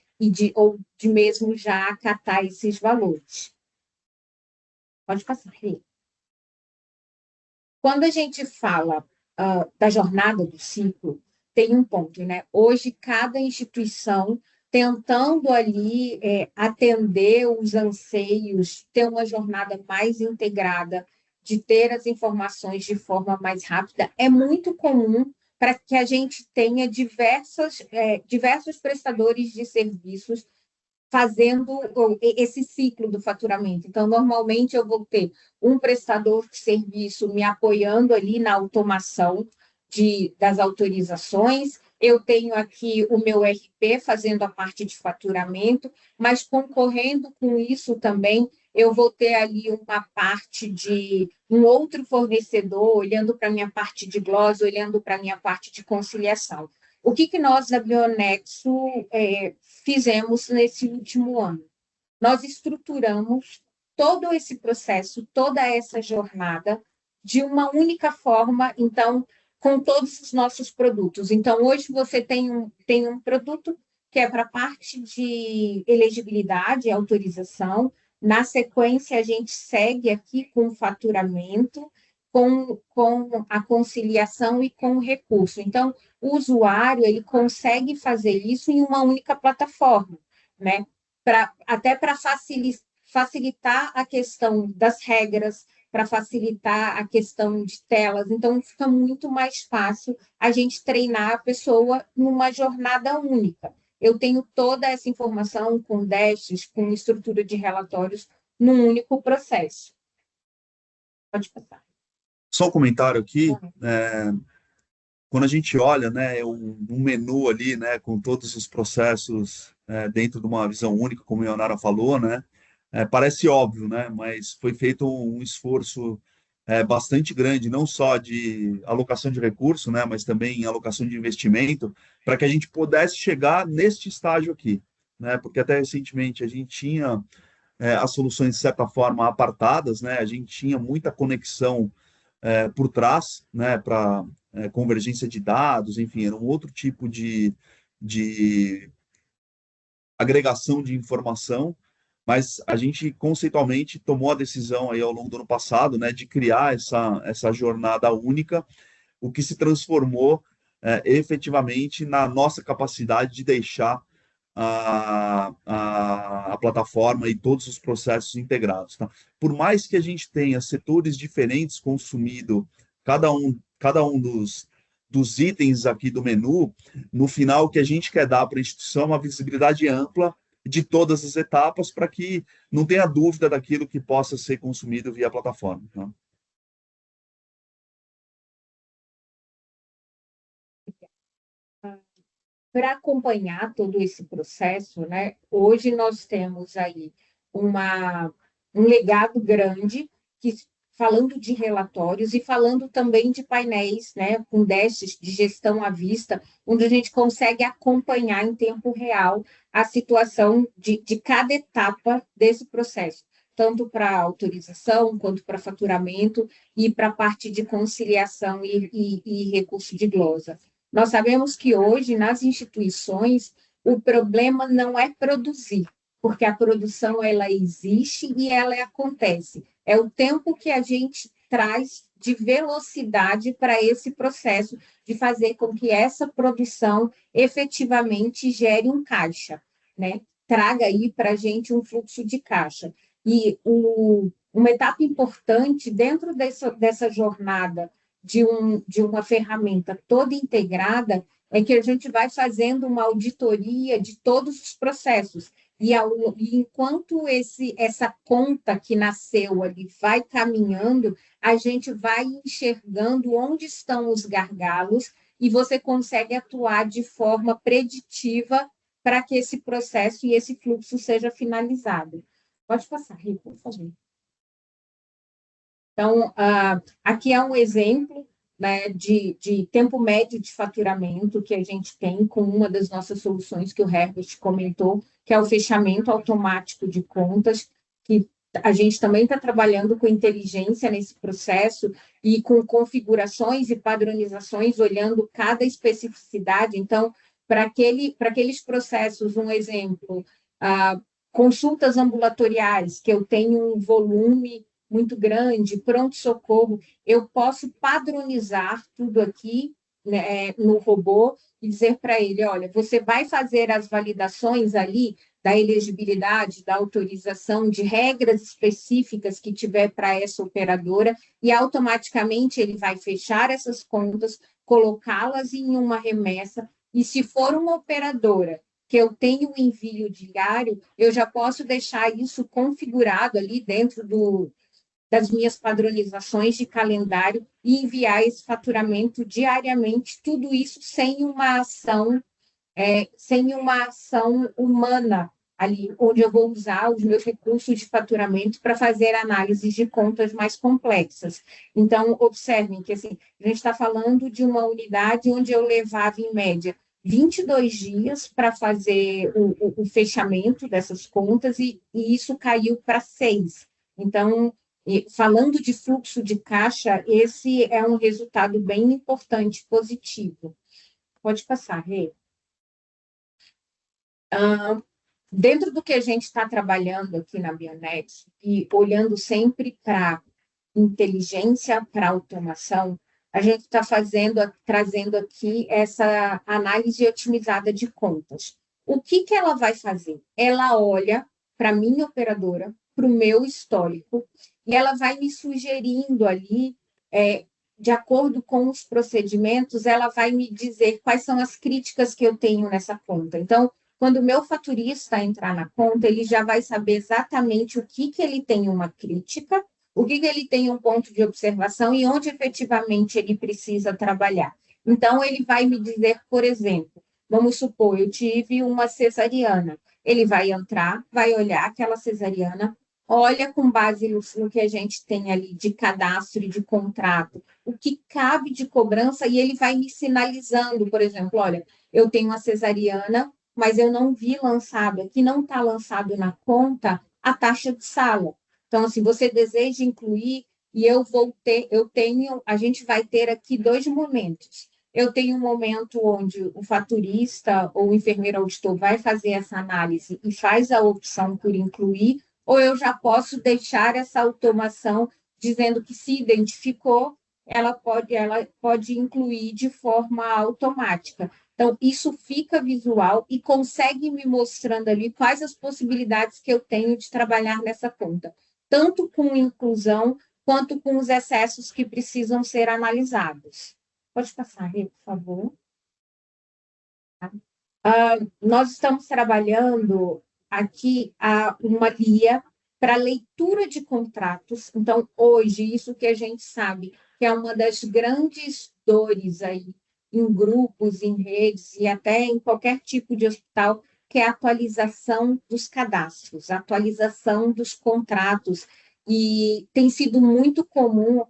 ou de mesmo já acatar esses valores. Pode passar, Rê. Quando a gente fala da jornada do ciclo, tem um ponto, né? Hoje, cada instituição tentando ali atender os anseios, ter uma jornada mais integrada, de ter as informações de forma mais rápida, é muito comum para que a gente tenha diversos prestadores de serviços fazendo esse ciclo do faturamento. Então, normalmente, eu vou ter um prestador de serviço me apoiando ali na automação das autorizações, eu tenho aqui o meu RP fazendo a parte de faturamento, mas concorrendo com isso também, eu vou ter ali uma parte de um outro fornecedor olhando para a minha parte de glosa, olhando para a minha parte de conciliação. O que nós da Bionexo fizemos nesse último ano? Nós estruturamos todo esse processo, toda essa jornada de uma única forma, então, com todos os nossos produtos. Então, hoje você tem um produto que é para a parte de elegibilidade, autorização. Na sequência, a gente segue aqui com o faturamento, com a conciliação e com o recurso. Então, o usuário ele consegue fazer isso em uma única plataforma, né? Até para facilitar a questão das regras, para facilitar a questão de telas. Então, fica muito mais fácil a gente treinar a pessoa numa jornada única. Eu tenho toda essa informação com dashes, com estrutura de relatórios, num único processo. Pode passar. Só um comentário aqui. Quando a gente olha, né, um menu ali, né, com todos os processos dentro de uma visão única, como a Ionara falou, né, parece óbvio, né, mas foi feito um esforço bastante grande, não só de alocação de recurso, né, mas também alocação de investimento, para que a gente pudesse chegar neste estágio aqui, né, porque até recentemente a gente tinha as soluções, de certa forma, apartadas, né, a gente tinha muita conexão por trás, né, para convergência de dados, enfim, era um outro tipo de agregação de informação, mas a gente conceitualmente tomou a decisão aí ao longo do ano passado, né, de criar essa jornada única, o que se transformou efetivamente na nossa capacidade de deixar a plataforma e todos os processos integrados. Tá? Por mais que a gente tenha setores diferentes consumindo cada um dos itens aqui do menu, no final o que a gente quer dar para a instituição é uma visibilidade ampla de todas as etapas para que não tenha dúvida daquilo que possa ser consumido via plataforma. Tá? Para acompanhar todo esse processo, né, hoje nós temos aí um legado grande, que, falando de relatórios e falando também de painéis, né, com dashboards de gestão à vista, onde a gente consegue acompanhar em tempo real a situação de cada etapa desse processo, tanto para autorização, quanto para faturamento e para a parte de conciliação e recurso de glosa. Nós sabemos que hoje, nas instituições, o problema não é produzir, porque a produção ela existe e ela acontece. É o tempo que a gente traz de velocidade para esse processo de fazer com que essa produção efetivamente gere um caixa, né? Traga aí para a gente um fluxo de caixa. E uma etapa importante dentro dessa jornada de uma ferramenta toda integrada é que a gente vai fazendo uma auditoria de todos os processos. E enquanto essa conta que nasceu ali vai caminhando, a gente vai enxergando onde estão os gargalos e você consegue atuar de forma preditiva para que esse processo e esse fluxo seja finalizado. Pode passar, Rita, por favor. Então, aqui é um exemplo, né, de tempo médio de faturamento que a gente tem com uma das nossas soluções que o Herbert comentou, que é o fechamento automático de contas, que a gente também está trabalhando com inteligência nesse processo e com configurações e padronizações, olhando cada especificidade. Então, para aqueles processos, um exemplo, consultas ambulatoriais, que eu tenho um volume muito grande, pronto-socorro, eu posso padronizar tudo aqui, né, no robô e dizer para ele, olha, você vai fazer as validações ali da elegibilidade, da autorização, de regras específicas que tiver para essa operadora e automaticamente ele vai fechar essas contas, colocá-las em uma remessa e se for uma operadora que eu tenho um envio diário, eu já posso deixar isso configurado ali dentro das minhas padronizações de calendário e enviar esse faturamento diariamente, tudo isso sem uma ação humana ali, onde eu vou usar os meus recursos de faturamento para fazer análises de contas mais complexas. Então, observem que assim, a gente está falando de uma unidade onde eu levava, em média, 22 dias para fazer o fechamento dessas contas e isso caiu para 6. Então, falando de fluxo de caixa, esse é um resultado bem importante, positivo. Pode passar, Rê. Dentro do que a gente está trabalhando aqui na Bionet, e olhando sempre para inteligência, para automação, a gente está trazendo aqui essa análise otimizada de contas. O que ela vai fazer? Ela olha para a minha operadora, para o meu histórico, e ela vai me sugerindo ali, de acordo com os procedimentos, ela vai me dizer quais são as críticas que eu tenho nessa conta. Então, quando o meu faturista entrar na conta, ele já vai saber exatamente o que ele tem uma crítica, o que ele tem um ponto de observação e onde efetivamente ele precisa trabalhar. Então, ele vai me dizer, por exemplo, vamos supor, eu tive uma cesariana. Ele vai entrar, vai olhar aquela cesariana, olha com base no que a gente tem ali de cadastro e de contrato, o que cabe de cobrança e ele vai me sinalizando, por exemplo, olha, eu tenho uma cesariana, mas eu não vi lançado, aqui não está lançado na conta a taxa de sala. Então, assim, você deseja incluir, e a gente vai ter aqui 2 momentos. Eu tenho um momento onde o faturista ou o enfermeiro auditor vai fazer essa análise e faz a opção por incluir, ou eu já posso deixar essa automação dizendo que se identificou, ela pode incluir de forma automática. Então, isso fica visual e consegue me mostrando ali quais as possibilidades que eu tenho de trabalhar nessa conta, tanto com inclusão quanto com os excessos que precisam ser analisados. Pode passar, Rê, por favor. Nós estamos trabalhando aqui uma guia para leitura de contratos. Então, hoje, isso que a gente sabe que é uma das grandes dores aí em grupos, em redes e até em qualquer tipo de hospital, que é a atualização dos cadastros, a atualização dos contratos, e tem sido muito comum.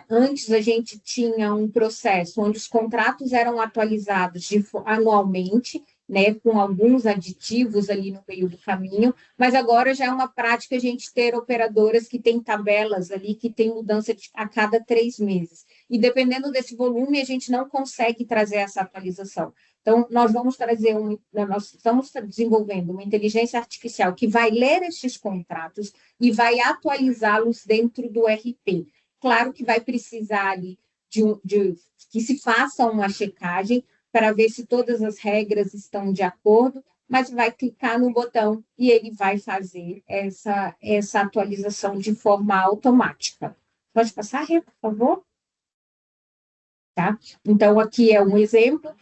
Antes a gente tinha um processo onde os contratos eram atualizados anualmente, né, com alguns aditivos ali no meio do caminho, mas agora já é uma prática a gente ter operadoras que têm tabelas ali, que tem mudança a cada 3 meses. E dependendo desse volume, a gente não consegue trazer essa atualização. Então, nós estamos desenvolvendo uma inteligência artificial que vai ler esses contratos e vai atualizá-los dentro do RP. Claro que vai precisar ali que se faça uma checagem para ver se todas as regras estão de acordo, mas vai clicar no botão e ele vai fazer essa atualização de forma automática. Pode passar, Rê, por favor? Tá? Então, aqui é um exemplo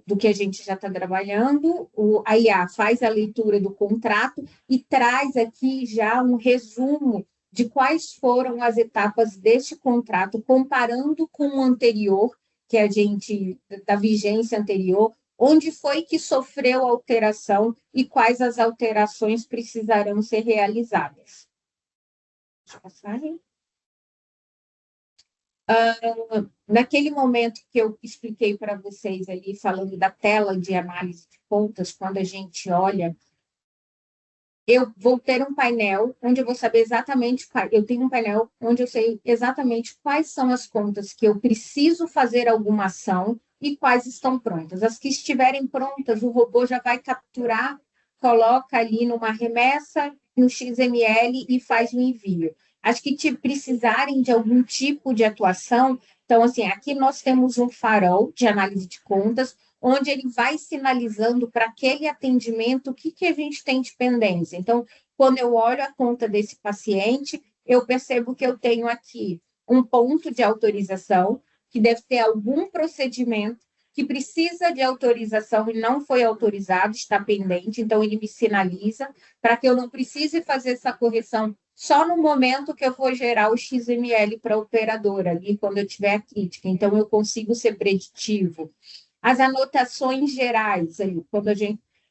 do que a gente já está trabalhando. A IA faz a leitura do contrato e traz aqui já um resumo de quais foram as etapas deste contrato, comparando com o anterior, que a gente, da vigência anterior, onde foi que sofreu alteração e quais as alterações precisarão ser realizadas. Deixa eu passar aí. Naquele momento que eu expliquei para vocês ali, falando da tela de análise de contas, quando a gente olha, eu vou ter um painel onde eu vou saber exatamente, eu tenho um painel onde eu sei exatamente quais são as contas que eu preciso fazer alguma ação e quais estão prontas. As que estiverem prontas, o robô já vai capturar, coloca ali numa remessa, no XML e faz o envio. As que precisarem de algum tipo de atuação, então, assim, aqui nós temos um farol de análise de contas, onde ele vai sinalizando para aquele atendimento o que a gente tem de pendência. Então, quando eu olho a conta desse paciente, eu percebo que eu tenho aqui um ponto de autorização, que deve ter algum procedimento que precisa de autorização e não foi autorizado, está pendente, então ele me sinaliza para que eu não precise fazer essa correção só no momento que eu vou gerar o XML para a operadora, ali quando eu tiver a crítica. Então, eu consigo ser preditivo. As anotações gerais, aí,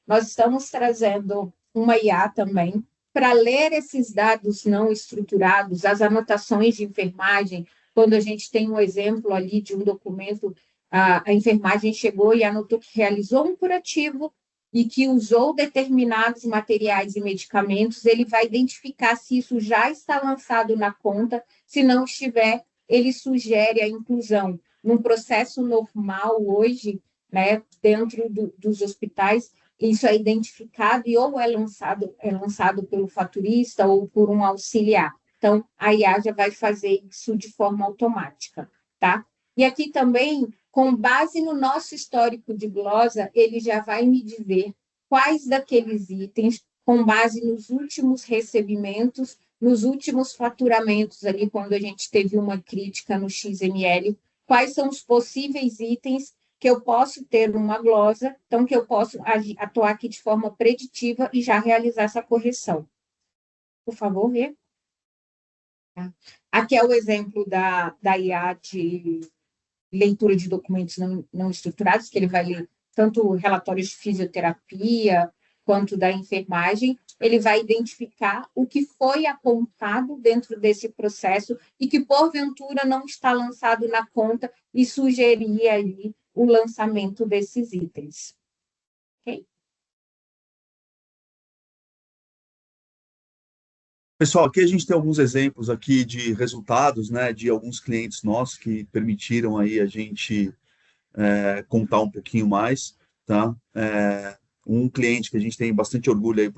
nós estamos trazendo uma IA também para ler esses dados não estruturados, as anotações de enfermagem, quando a gente tem um exemplo ali de um documento, a enfermagem chegou e anotou que realizou um curativo e que usou determinados materiais e medicamentos, ele vai identificar se isso já está lançado na conta, se não estiver, ele sugere a inclusão. Num processo normal hoje, né, dentro dos hospitais, isso é identificado e ou é lançado pelo faturista ou por um auxiliar. Então, a IA já vai fazer isso de forma automática, tá? E aqui também, com base no nosso histórico de glosa, ele já vai me dizer quais daqueles itens, com base nos últimos recebimentos, nos últimos faturamentos ali, quando a gente teve uma crítica no XML, quais são os possíveis itens que eu posso ter uma glosa, então que eu posso atuar aqui de forma preditiva e já realizar essa correção. Por favor, Rê. Aqui é o exemplo da IA de leitura de documentos não estruturados, que ele vai ler tanto relatórios de fisioterapia quanto da enfermagem, ele vai identificar o que foi apontado dentro desse processo e que, porventura, não está lançado na conta e sugerir aí o lançamento desses itens. Ok? Pessoal, aqui a gente tem alguns exemplos aqui de resultados, né, de alguns clientes nossos que permitiram aí a gente contar um pouquinho mais, tá? Um cliente que a gente tem bastante orgulho aí,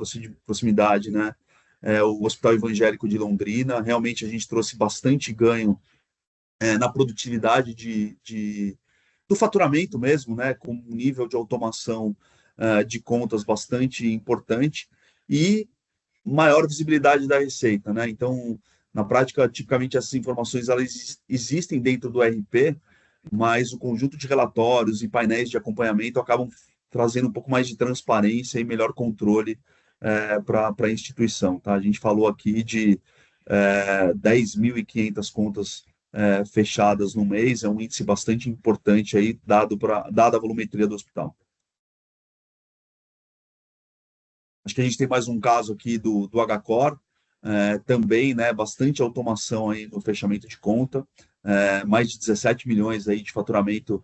proximidade, né, é o Hospital Evangélico de Londrina. Realmente a gente trouxe bastante ganho na produtividade do faturamento mesmo, né, com um nível de automação de contas bastante importante e maior visibilidade da receita, né? Então, na prática, tipicamente essas informações elas existem dentro do RP, mas o conjunto de relatórios e painéis de acompanhamento acabam trazendo um pouco mais de transparência e melhor controle para a instituição, tá? A gente falou aqui de 10.500 contas fechadas no mês, é um índice bastante importante aí, dada a volumetria do hospital. Acho que a gente tem mais um caso aqui do HCore, também, né, bastante automação aí no fechamento de conta, mais de 17 milhões aí de faturamento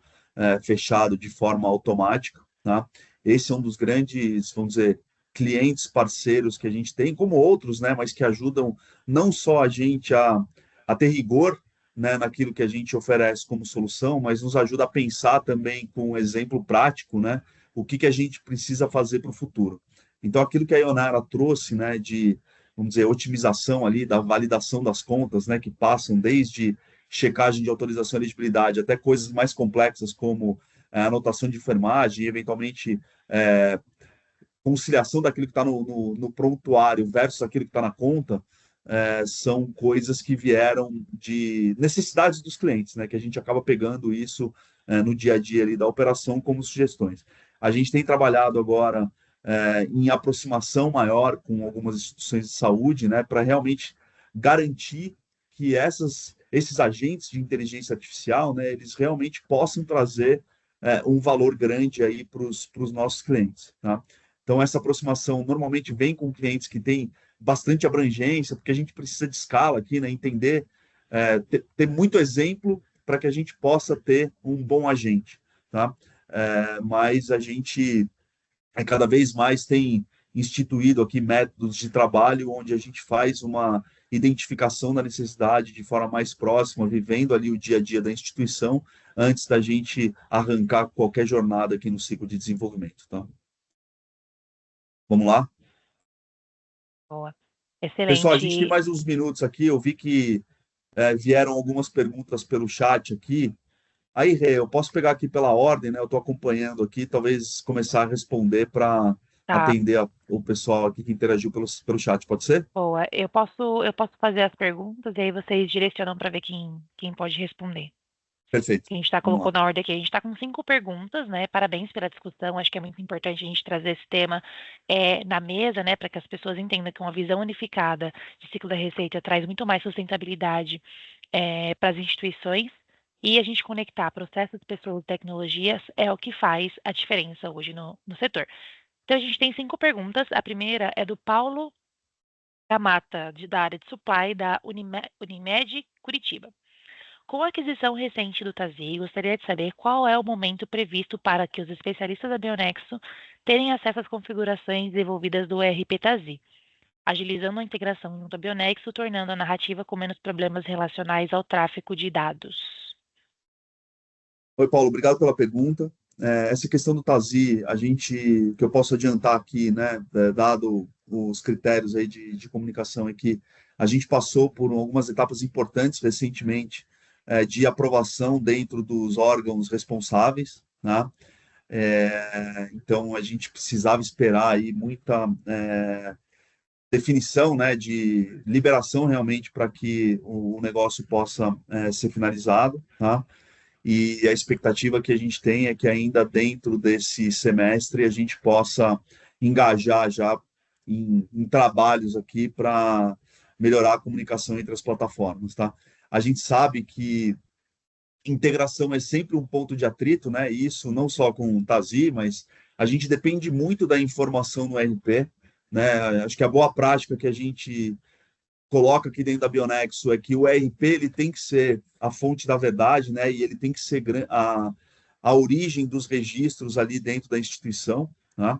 fechado de forma automática, tá? Esse é um dos grandes, vamos dizer, clientes parceiros que a gente tem, como outros, né, mas que ajudam não só a gente a ter rigor, né, naquilo que a gente oferece como solução, mas nos ajuda a pensar também com um exemplo prático, né, o que a gente precisa fazer para o futuro. Então, aquilo que a Ionara trouxe, né, de, vamos dizer, otimização ali, da validação das contas, né, que passam desde checagem de autorização e elegibilidade até coisas mais complexas como anotação de enfermagem, eventualmente conciliação daquilo que está no prontuário versus aquilo que está na conta, são coisas que vieram de necessidades dos clientes, né, que a gente acaba pegando isso no dia a dia ali da operação como sugestões. A gente tem trabalhado agora em aproximação maior com algumas instituições de saúde, né, para realmente garantir que esses agentes de inteligência artificial, né, eles realmente possam trazer um valor grande aí para os nossos clientes, tá? Então, essa aproximação normalmente vem com clientes que têm bastante abrangência, porque a gente precisa de escala aqui, né? Entender, ter muito exemplo para que a gente possa ter um bom agente, tá? Mas a gente cada vez mais tem instituído aqui métodos de trabalho onde a gente faz uma identificação da necessidade de forma mais próxima, vivendo ali o dia a dia da instituição, antes da gente arrancar qualquer jornada aqui no ciclo de desenvolvimento, tá? Vamos lá? Boa. Pessoal, a gente tem Excelente. mais uns minutos aqui. Eu vi que vieram algumas perguntas pelo chat aqui. Aí, Rê, eu posso pegar aqui pela ordem, né? Eu estou acompanhando aqui, talvez começar a responder para Tá, atender o pessoal aqui que interagiu pelo chat, pode ser? boa. Eu posso fazer as perguntas e aí vocês direcionam para ver quem pode responder. Perfeito. A gente está Vamos lá. colocando na ordem aqui. A gente está com 5 perguntas, né? Parabéns pela discussão. Acho que é muito importante a gente trazer esse tema na mesa, né? Para que as pessoas entendam que uma visão unificada de ciclo da receita traz muito mais sustentabilidade para as instituições. E a gente conectar processos, pessoas e tecnologias é o que faz a diferença hoje no setor. Então, a gente tem 5 perguntas. A primeira é do Paulo Gamata, da área de supply da Unimed Curitiba. Com a aquisição recente do Tazí, gostaria de saber qual é o momento previsto para que os especialistas da Bionexo tenham acesso às configurações desenvolvidas do ERP Tazí, agilizando a integração junto à Bionexo, tornando a narrativa com menos problemas relacionais ao tráfego de dados. Oi, Paulo, obrigado pela pergunta. Essa questão do Tazí, que eu posso adiantar aqui, né, dado os critérios aí de comunicação, é que a gente passou por algumas etapas importantes recentemente de aprovação dentro dos órgãos responsáveis, né? Então, a gente precisava esperar aí muita definição, né, de liberação realmente para que o negócio possa ser finalizado, tá? E a expectativa que a gente tem é que ainda dentro desse semestre a gente possa engajar já em trabalhos aqui para melhorar a comunicação entre as plataformas, tá? A gente sabe que integração é sempre um ponto de atrito, né? Isso não só com o Tazí, mas a gente depende muito da informação no RP, né? Acho que a boa prática que a gente coloca aqui dentro da Bionexo é que o ERP ele tem que ser a fonte da verdade, né? E ele tem que ser a origem dos registros ali dentro da instituição, né?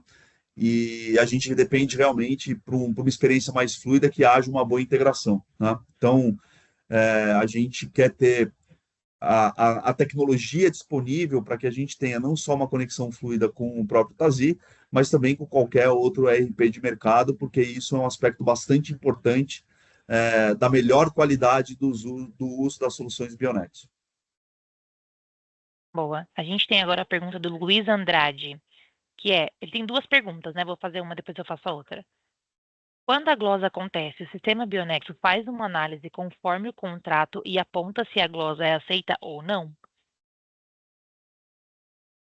E a gente depende realmente para uma experiência mais fluida que haja uma boa integração, né? Então, a gente quer ter a tecnologia disponível para que a gente tenha não só uma conexão fluida com o próprio Tazí, mas também com qualquer outro ERP de mercado, porque isso é um aspecto bastante importante da melhor qualidade do uso das soluções Bionexo. Boa. A gente tem agora a pergunta do Luiz Andrade, ele tem 2 perguntas, né? Vou fazer uma, depois eu faço a outra. Quando a glosa acontece, o sistema Bionexo faz uma análise conforme o contrato e aponta se a glosa é aceita ou não?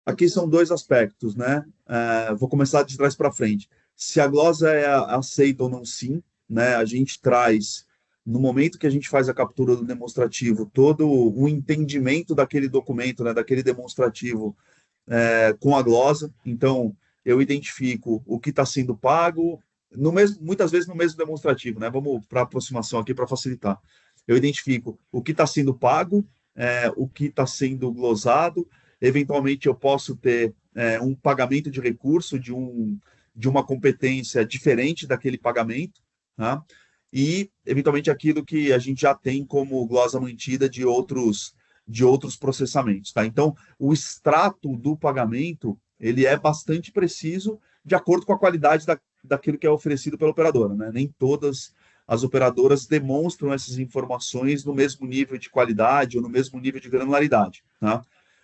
Aqui são 2 aspectos, né? Vou começar de trás para frente. Se a glosa é aceita ou não, sim, né? A gente traz, no momento que a gente faz a captura do demonstrativo, todo o entendimento daquele documento, né? Daquele demonstrativo com a glosa. Então, eu identifico o que está sendo pago, muitas vezes no mesmo demonstrativo, né? Vamos para a aproximação aqui para facilitar. Eu identifico o que está sendo pago, o que está sendo glosado, eventualmente eu posso ter um pagamento de recurso de uma competência diferente daquele pagamento, tá? E, eventualmente, aquilo que a gente já tem como glosa mantida de outros processamentos, tá? Então, o extrato do pagamento, ele é bastante preciso de acordo com a qualidade daquilo que é oferecido pela operadora, né? Nem todas as operadoras demonstram essas informações no mesmo nível de qualidade ou no mesmo nível de granularidade, tá?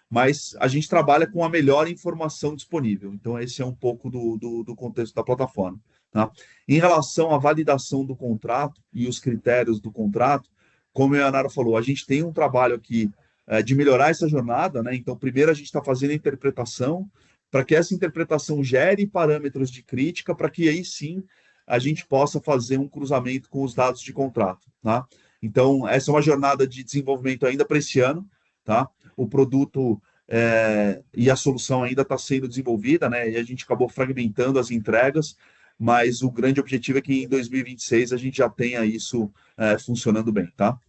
Mas a gente trabalha com a melhor informação disponível. Então, esse é um pouco do contexto da plataforma, tá? Em relação à validação do contrato e os critérios do contrato, como a Leonardo falou, a gente tem um trabalho aqui de melhorar essa jornada, né? Então, primeiro a gente está fazendo a interpretação, para que essa interpretação gere parâmetros de crítica, para que aí sim a gente possa fazer um cruzamento com os dados de contrato, tá? Então, essa é uma jornada de desenvolvimento ainda para esse ano, tá? O produto e a solução ainda está sendo desenvolvida, né? E a gente acabou fragmentando as entregas, mas o grande objetivo é que em 2026 a gente já tenha isso funcionando bem, tá?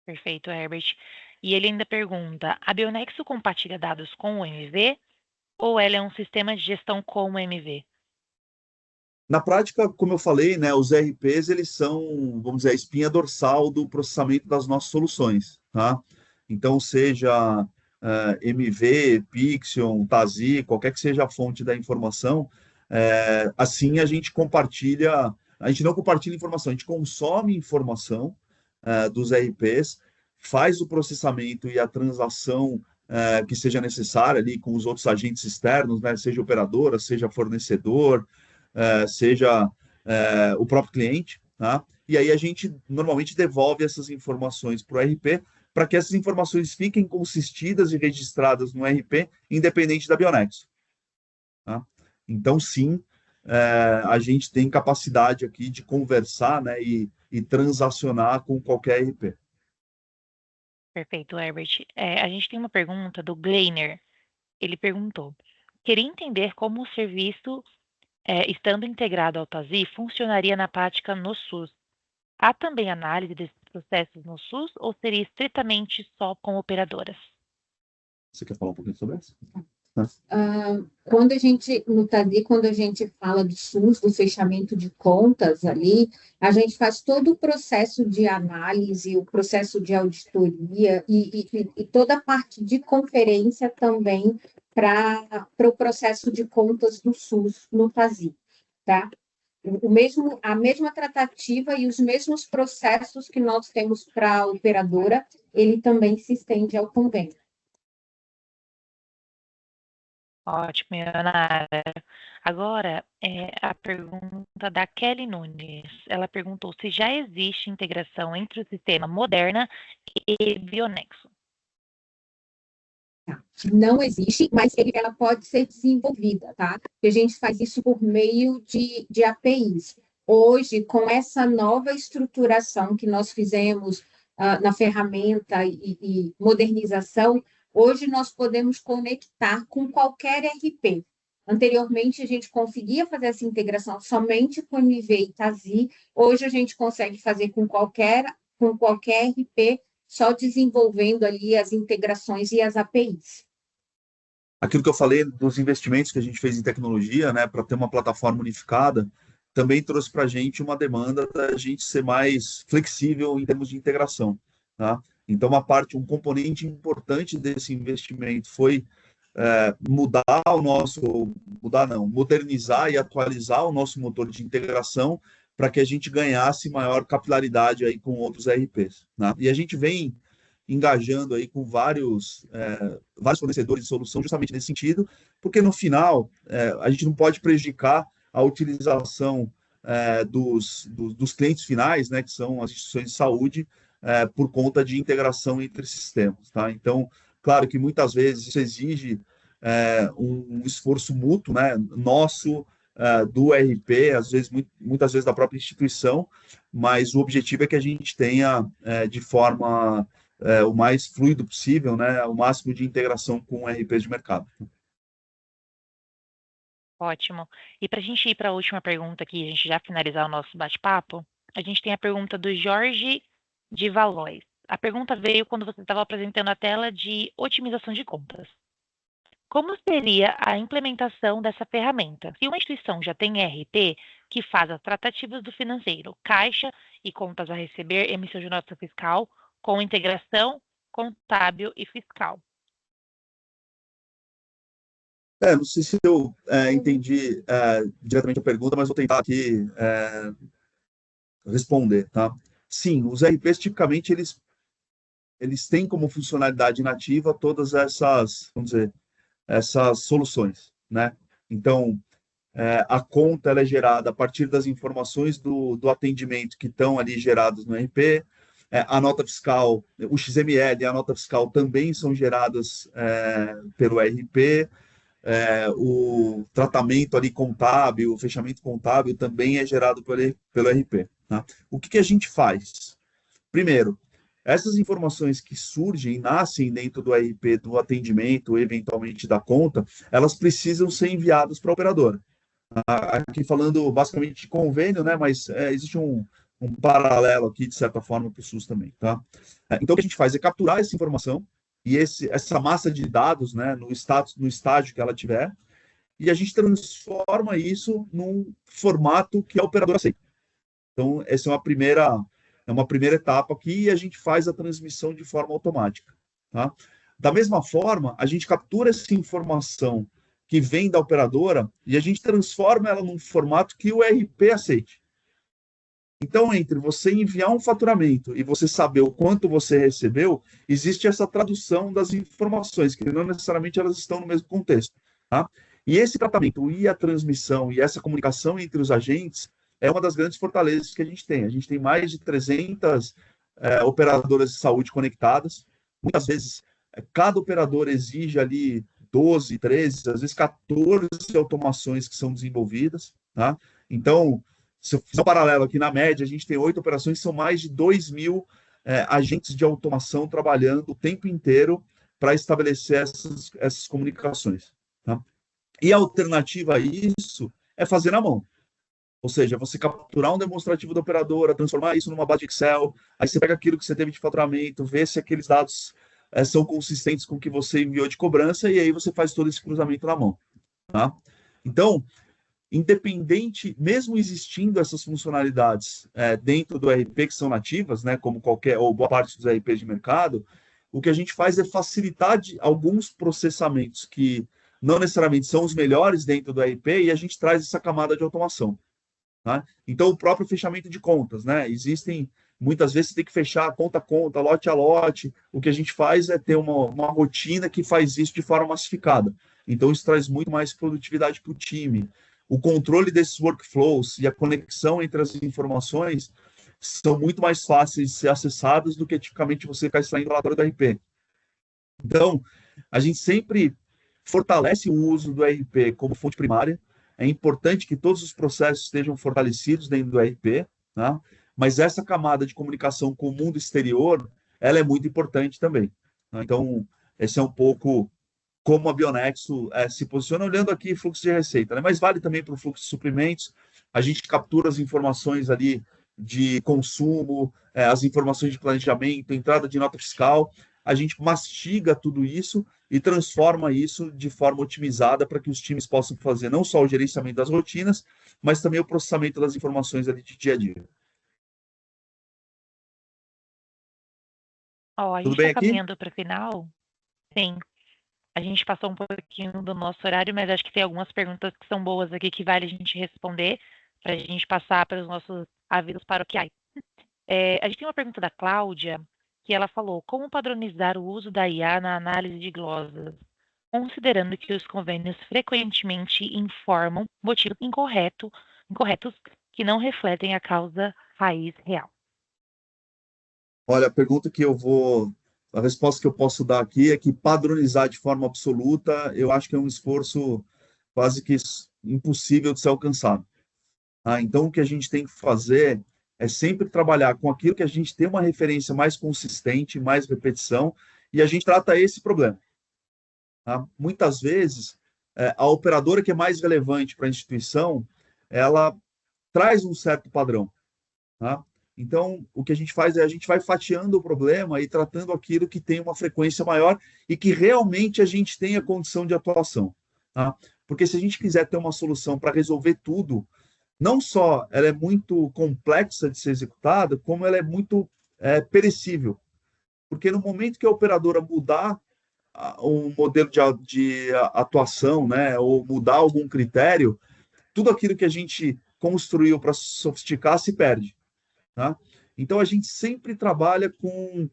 Perfeito, Herbert. E ele ainda pergunta: a Bionexo compartilha dados com o MV ou ela é um sistema de gestão como o MV? Na prática, como eu falei, né, os RPs, eles são, vamos dizer, a espinha dorsal do processamento das nossas soluções, tá? Então, seja MV, Pixion, Tazi, qualquer que seja a fonte da informação, assim a gente compartilha, a gente não compartilha informação, a gente consome informação dos RPs, faz o processamento e a transação que seja necessária ali com os outros agentes externos, né, seja operadora, seja fornecedor, seja o próprio cliente, tá? E aí a gente normalmente devolve essas informações para o RP para que essas informações fiquem consistidas e registradas no RP, independente da Bionexo. Tá? Então, sim, a gente tem capacidade aqui de conversar, né, e transacionar com qualquer RP. Perfeito, Herbert. A gente tem uma pergunta do Gleiner. Ele perguntou: queria entender como o serviço, estando integrado ao TASI, funcionaria na prática no SUS. Há também análise desses processos no SUS ou seria estritamente só com operadoras? Você quer falar um pouquinho sobre isso? Quando a gente, no TADI, quando a gente fala do SUS, do fechamento de contas ali, a gente faz todo o processo de análise, o processo de auditoria e toda a parte de conferência também para o processo de contas do SUS no TASI, tá? A mesma tratativa e os mesmos processos que nós temos para a operadora, ele também se estende ao convênio. Ótimo, Ionara. Agora, a pergunta da Kelly Nunes. Ela perguntou se já existe integração entre o sistema Moderna e Bionexo. Não existe, mas ela pode ser desenvolvida, tá? E a gente faz isso por meio de APIs. Hoje, com essa nova estruturação que nós fizemos na ferramenta e modernização, hoje nós podemos conectar com qualquer RP. Anteriormente, a gente conseguia fazer essa integração somente com MV e TASI. Hoje, a gente consegue fazer com qualquer RP, só desenvolvendo ali as integrações e as APIs. Aquilo que eu falei dos investimentos que a gente fez em tecnologia, né, para ter uma plataforma unificada, também trouxe para a gente uma demanda da gente ser mais flexível em termos de integração, tá? Então, um componente importante desse investimento foi modernizar e atualizar o nosso motor de integração para que a gente ganhasse maior capilaridade aí com outros RPs, né? E a gente vem engajando aí com vários fornecedores de solução justamente nesse sentido, porque no final a gente não pode prejudicar a utilização dos clientes finais, né, que são as instituições de saúde, por conta de integração entre sistemas, tá? Então, claro que muitas vezes isso exige um esforço mútuo, né, nosso, do RP, às vezes, muitas vezes da própria instituição, mas o objetivo é que a gente tenha de forma o mais fluido possível, né, o máximo de integração com RPs de mercado. Ótimo. E para a gente ir para a última pergunta aqui, a gente já finalizar o nosso bate-papo, a gente tem a pergunta do Jorge de Valois. A pergunta veio quando você estava apresentando a tela de otimização de contas. Como seria a implementação dessa ferramenta? Se uma instituição já tem ERP que faz as tratativas do financeiro, caixa e contas a receber, emissão de nota fiscal, com integração contábil e fiscal. Não sei se eu entendi diretamente a pergunta, mas vou tentar aqui responder, tá? Sim, os ERPs, tipicamente, eles têm como funcionalidade nativa todas essas, vamos dizer, essas soluções, né? Então, a conta ela é gerada a partir das informações do atendimento que estão ali geradas no ERP, a nota fiscal, o XML e a nota fiscal também são geradas pelo ERP, o tratamento ali contábil, o fechamento contábil também é gerado pelo ERP. Tá? O que a gente faz? Primeiro, essas informações que surgem, nascem dentro do ERP, do atendimento, eventualmente da conta, elas precisam ser enviadas para a operadora. Aqui falando basicamente de convênio, né? Mas existe um paralelo aqui, de certa forma, para o SUS também. Tá? Então, o que a gente faz é capturar essa informação e essa massa de dados, né, no estágio que ela tiver, e a gente transforma isso num formato que a operadora aceita. Então, essa é uma primeira etapa aqui, e a gente faz a transmissão de forma automática. Tá? Da mesma forma, a gente captura essa informação que vem da operadora e a gente transforma ela num formato que o ERP aceite. Então, entre você enviar um faturamento e você saber o quanto você recebeu, existe essa tradução das informações, que não necessariamente elas estão no mesmo contexto. Tá? E esse tratamento e a transmissão e essa comunicação entre os agentes é uma das grandes fortalezas que a gente tem. A gente tem mais de 300 operadoras de saúde conectadas. Muitas vezes, cada operador exige ali 12, 13, às vezes 14 automações que são desenvolvidas. Tá? Então, se eu fizer um paralelo aqui, na média, a gente tem 8 operações, são mais de 2.000 agentes de automação trabalhando o tempo inteiro para estabelecer essas comunicações. Tá? E a alternativa a isso é fazer na mão. Ou seja, você capturar um demonstrativo da operadora, transformar isso numa base de Excel, aí você pega aquilo que você teve de faturamento, vê se aqueles dados são consistentes com o que você enviou de cobrança, e aí você faz todo esse cruzamento na mão. Tá? Então, independente, mesmo existindo essas funcionalidades dentro do ERP que são nativas, né, como qualquer ou boa parte dos ERPs de mercado, o que a gente faz é facilitar alguns processamentos que não necessariamente são os melhores dentro do ERP, e a gente traz essa camada de automação. Tá? Então, o próprio fechamento de contas, né? Existem, muitas vezes, você tem que fechar conta a conta, lote a lote. O que a gente faz é ter uma rotina que faz isso de forma massificada. Então, isso traz muito mais produtividade para o time. O controle desses workflows e a conexão entre as informações são muito mais fáceis de ser acessadas do que tipicamente você ficar extraindo o relatório do RP. Então, a gente sempre fortalece o uso do RP como fonte primária. É importante que todos os processos estejam fortalecidos dentro do RP, tá? Mas essa camada de comunicação com o mundo exterior, ela é muito importante também. Tá? Então, esse é um pouco como a Bionexo se posiciona, olhando aqui fluxo de receita, né? Mas vale também para o fluxo de suprimentos. A gente captura as informações ali de consumo, as informações de planejamento, entrada de nota fiscal, a gente mastiga tudo isso e transforma isso de forma otimizada para que os times possam fazer não só o gerenciamento das rotinas, mas também o processamento das informações ali de dia a dia. A gente está caminhando para o final. Sim. A gente passou um pouquinho do nosso horário, mas acho que tem algumas perguntas que são boas aqui que vale a gente responder, para a gente passar para os nossos avisos paroquiais. A gente tem uma pergunta da Cláudia, que ela falou: como padronizar o uso da IA na análise de glosas, considerando que os convênios frequentemente informam motivos incorretos que não refletem a causa raiz real? Olha, a resposta que eu posso dar aqui é que padronizar de forma absoluta, eu acho que é um esforço quase que impossível de ser alcançado. Então, o que a gente tem que fazer é sempre trabalhar com aquilo que a gente tem uma referência mais consistente, mais repetição, e a gente trata esse problema. Muitas vezes, a operadora que é mais relevante para a instituição, ela traz um certo padrão, tá? Então, o que a gente faz é a gente vai fatiando o problema e tratando aquilo que tem uma frequência maior e que realmente a gente tenha condição de atuação, tá? Porque se a gente quiser ter uma solução para resolver tudo, não só ela é muito complexa de ser executada, como ela é muito perecível. Porque no momento que a operadora mudar um modelo de atuação, né, ou mudar algum critério, tudo aquilo que a gente construiu para sofisticar se perde. Tá? Então a gente sempre trabalha com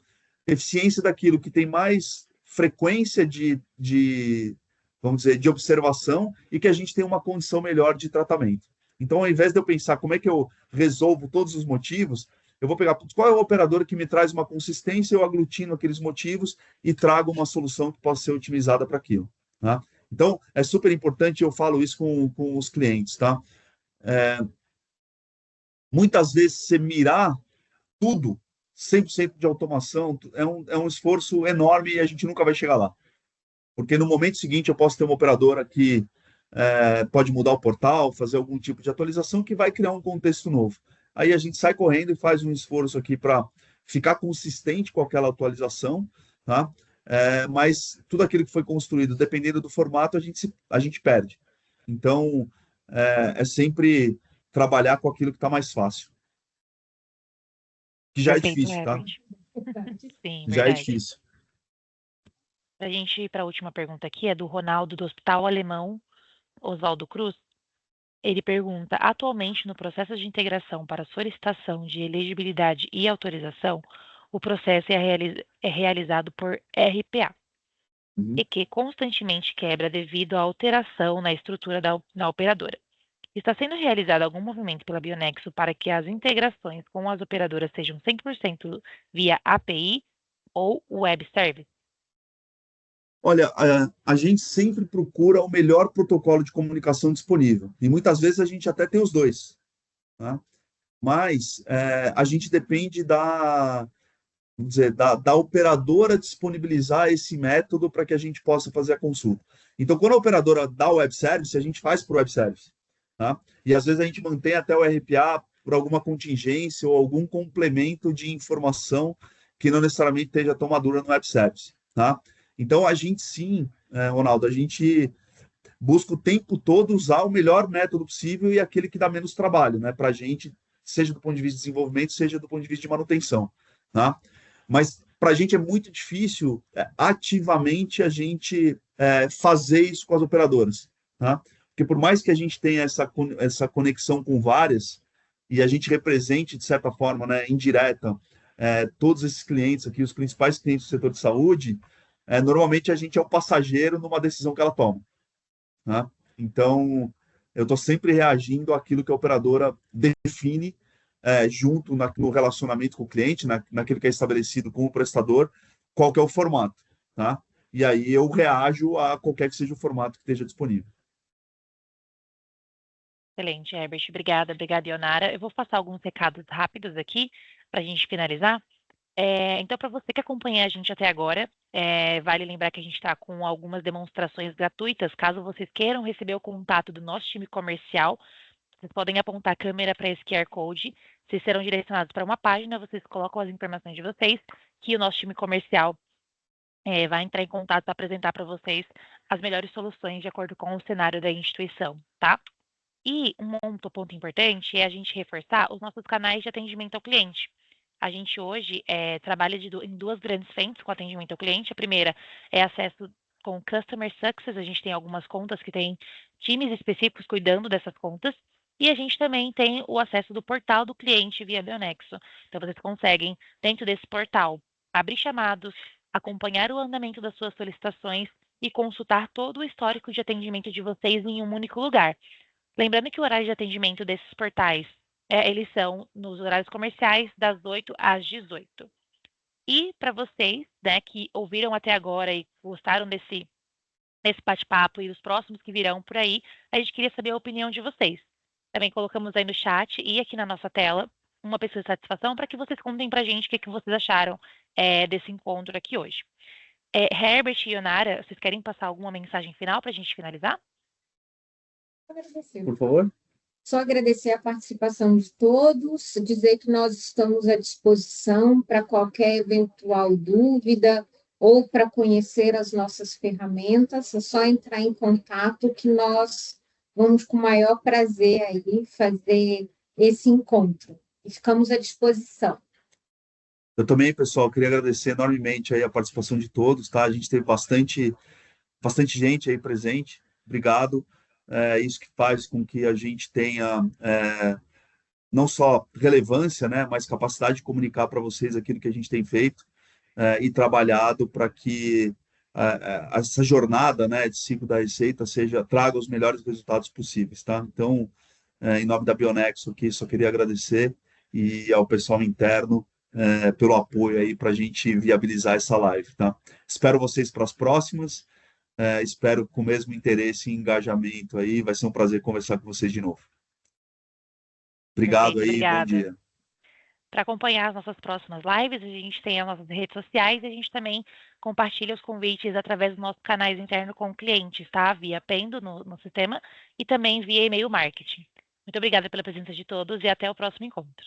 eficiência daquilo que tem mais frequência vamos dizer, de observação e que a gente tem uma condição melhor de tratamento. Então, ao invés de eu pensar como é que eu resolvo todos os motivos, eu vou pegar qual é o operador que me traz uma consistência, eu aglutino aqueles motivos e trago uma solução que possa ser otimizada para aquilo. Tá? Então, é super importante, eu falo isso com os clientes. Tá? Muitas vezes, você mirar tudo, 100% de automação, é um esforço enorme e a gente nunca vai chegar lá. Porque no momento seguinte eu posso ter uma operadora que pode mudar o portal, fazer algum tipo de atualização que vai criar um contexto novo. Aí a gente sai correndo e faz um esforço aqui para ficar consistente com aquela atualização, tá? Mas tudo aquilo que foi construído, dependendo do formato, a gente perde. Então, é sempre trabalhar com aquilo que está mais fácil. Que já é Perfeito, difícil, tá? Herbert. Sim, Já é verdade. difícil. Para a gente ir para a última pergunta aqui, é do Ronaldo, do Hospital Alemão, Oswaldo Cruz. Ele pergunta: atualmente, no processo de integração para solicitação de elegibilidade e autorização, o processo é realizado por RPA, Uhum. e que constantemente quebra devido à alteração na estrutura da operadora. Está sendo realizado algum movimento pela Bionexo para que as integrações com as operadoras sejam 100% via API ou web service? Olha, a gente sempre procura o melhor protocolo de comunicação disponível. E muitas vezes a gente até tem os dois. Tá? Mas a gente depende vamos dizer, da operadora disponibilizar esse método para que a gente possa fazer a consulta. Então, quando a operadora dá o web service, a gente faz por web service. Tá? E às vezes a gente mantém até o RPA por alguma contingência ou algum complemento de informação que não necessariamente esteja tão madura no web service. Tá? Então, a gente sim, Ronaldo, a gente busca o tempo todo usar o melhor método possível e aquele que dá menos trabalho, né, para a gente, seja do ponto de vista de desenvolvimento, seja do ponto de vista de manutenção. Tá? Mas para a gente é muito difícil ativamente a gente fazer isso com as operadoras. Tá? Porque por mais que a gente tenha essa conexão com várias, e a gente represente, de certa forma, né, indireta, todos esses clientes aqui, os principais clientes do setor de saúde, normalmente a gente é o passageiro numa decisão que ela toma. Tá? Então, eu estou sempre reagindo àquilo que a operadora define junto no relacionamento com o cliente, naquilo que é estabelecido com o prestador, qual que é o formato. Tá? E aí eu reajo a qualquer que seja o formato que esteja disponível. Excelente, Herbert. Obrigada, Ionara. Eu vou passar alguns recados rápidos aqui para a gente finalizar. Então, para você que acompanha a gente até agora, vale lembrar que a gente está com algumas demonstrações gratuitas. Caso vocês queiram receber o contato do nosso time comercial, vocês podem apontar a câmera para esse QR Code. Vocês serão direcionados para uma página, vocês colocam as informações de vocês, que o nosso time comercial vai entrar em contato para apresentar para vocês as melhores soluções de acordo com o cenário da instituição, tá? E um outro ponto importante é a gente reforçar os nossos canais de atendimento ao cliente. A gente hoje trabalha em duas grandes frentes com atendimento ao cliente. A primeira é acesso com Customer Success. A gente tem algumas contas que têm times específicos cuidando dessas contas. E a gente também tem o acesso do portal do cliente via Bionexo. Então, vocês conseguem, dentro desse portal, abrir chamados, acompanhar o andamento das suas solicitações e consultar todo o histórico de atendimento de vocês em um único lugar. Lembrando que o horário de atendimento desses portais, eles são nos horários comerciais, das 8 às 18. E para vocês, né, que ouviram até agora e gostaram desse bate-papo e dos próximos que virão por aí, a gente queria saber a opinião de vocês. Também colocamos aí no chat e aqui na nossa tela uma pesquisa de satisfação para que vocês contem para a gente o que vocês acharam desse encontro aqui hoje. Herbert e Ionara, vocês querem passar alguma mensagem final para a gente finalizar? Agradecer. Por favor. Só agradecer a participação de todos, dizer que nós estamos à disposição para qualquer eventual dúvida ou para conhecer as nossas ferramentas, é só entrar em contato que nós vamos com o maior prazer aí fazer esse encontro. E ficamos à disposição. Eu também, pessoal, queria agradecer enormemente aí a participação de todos, tá? A gente teve bastante gente aí presente. Obrigado. É isso que faz com que a gente tenha não só relevância, né, mas capacidade de comunicar para vocês aquilo que a gente tem feito e trabalhado para que essa jornada, né, de ciclo da receita traga os melhores resultados possíveis, tá? Então, em nome da Bionexo aqui, só queria agradecer e ao pessoal interno pelo apoio aí para a gente viabilizar essa live, tá? Espero vocês para as próximas. Espero com o mesmo interesse e engajamento aí. Vai ser um prazer conversar com vocês de novo. Obrigado Perfeito, aí, bom obrigada. dia. Para acompanhar as nossas próximas lives, a gente tem as nossas redes sociais e a gente também compartilha os convites através dos nossos canais internos com clientes, tá? Via Pendo no sistema e também via e-mail marketing. Muito obrigada pela presença de todos e até o próximo encontro.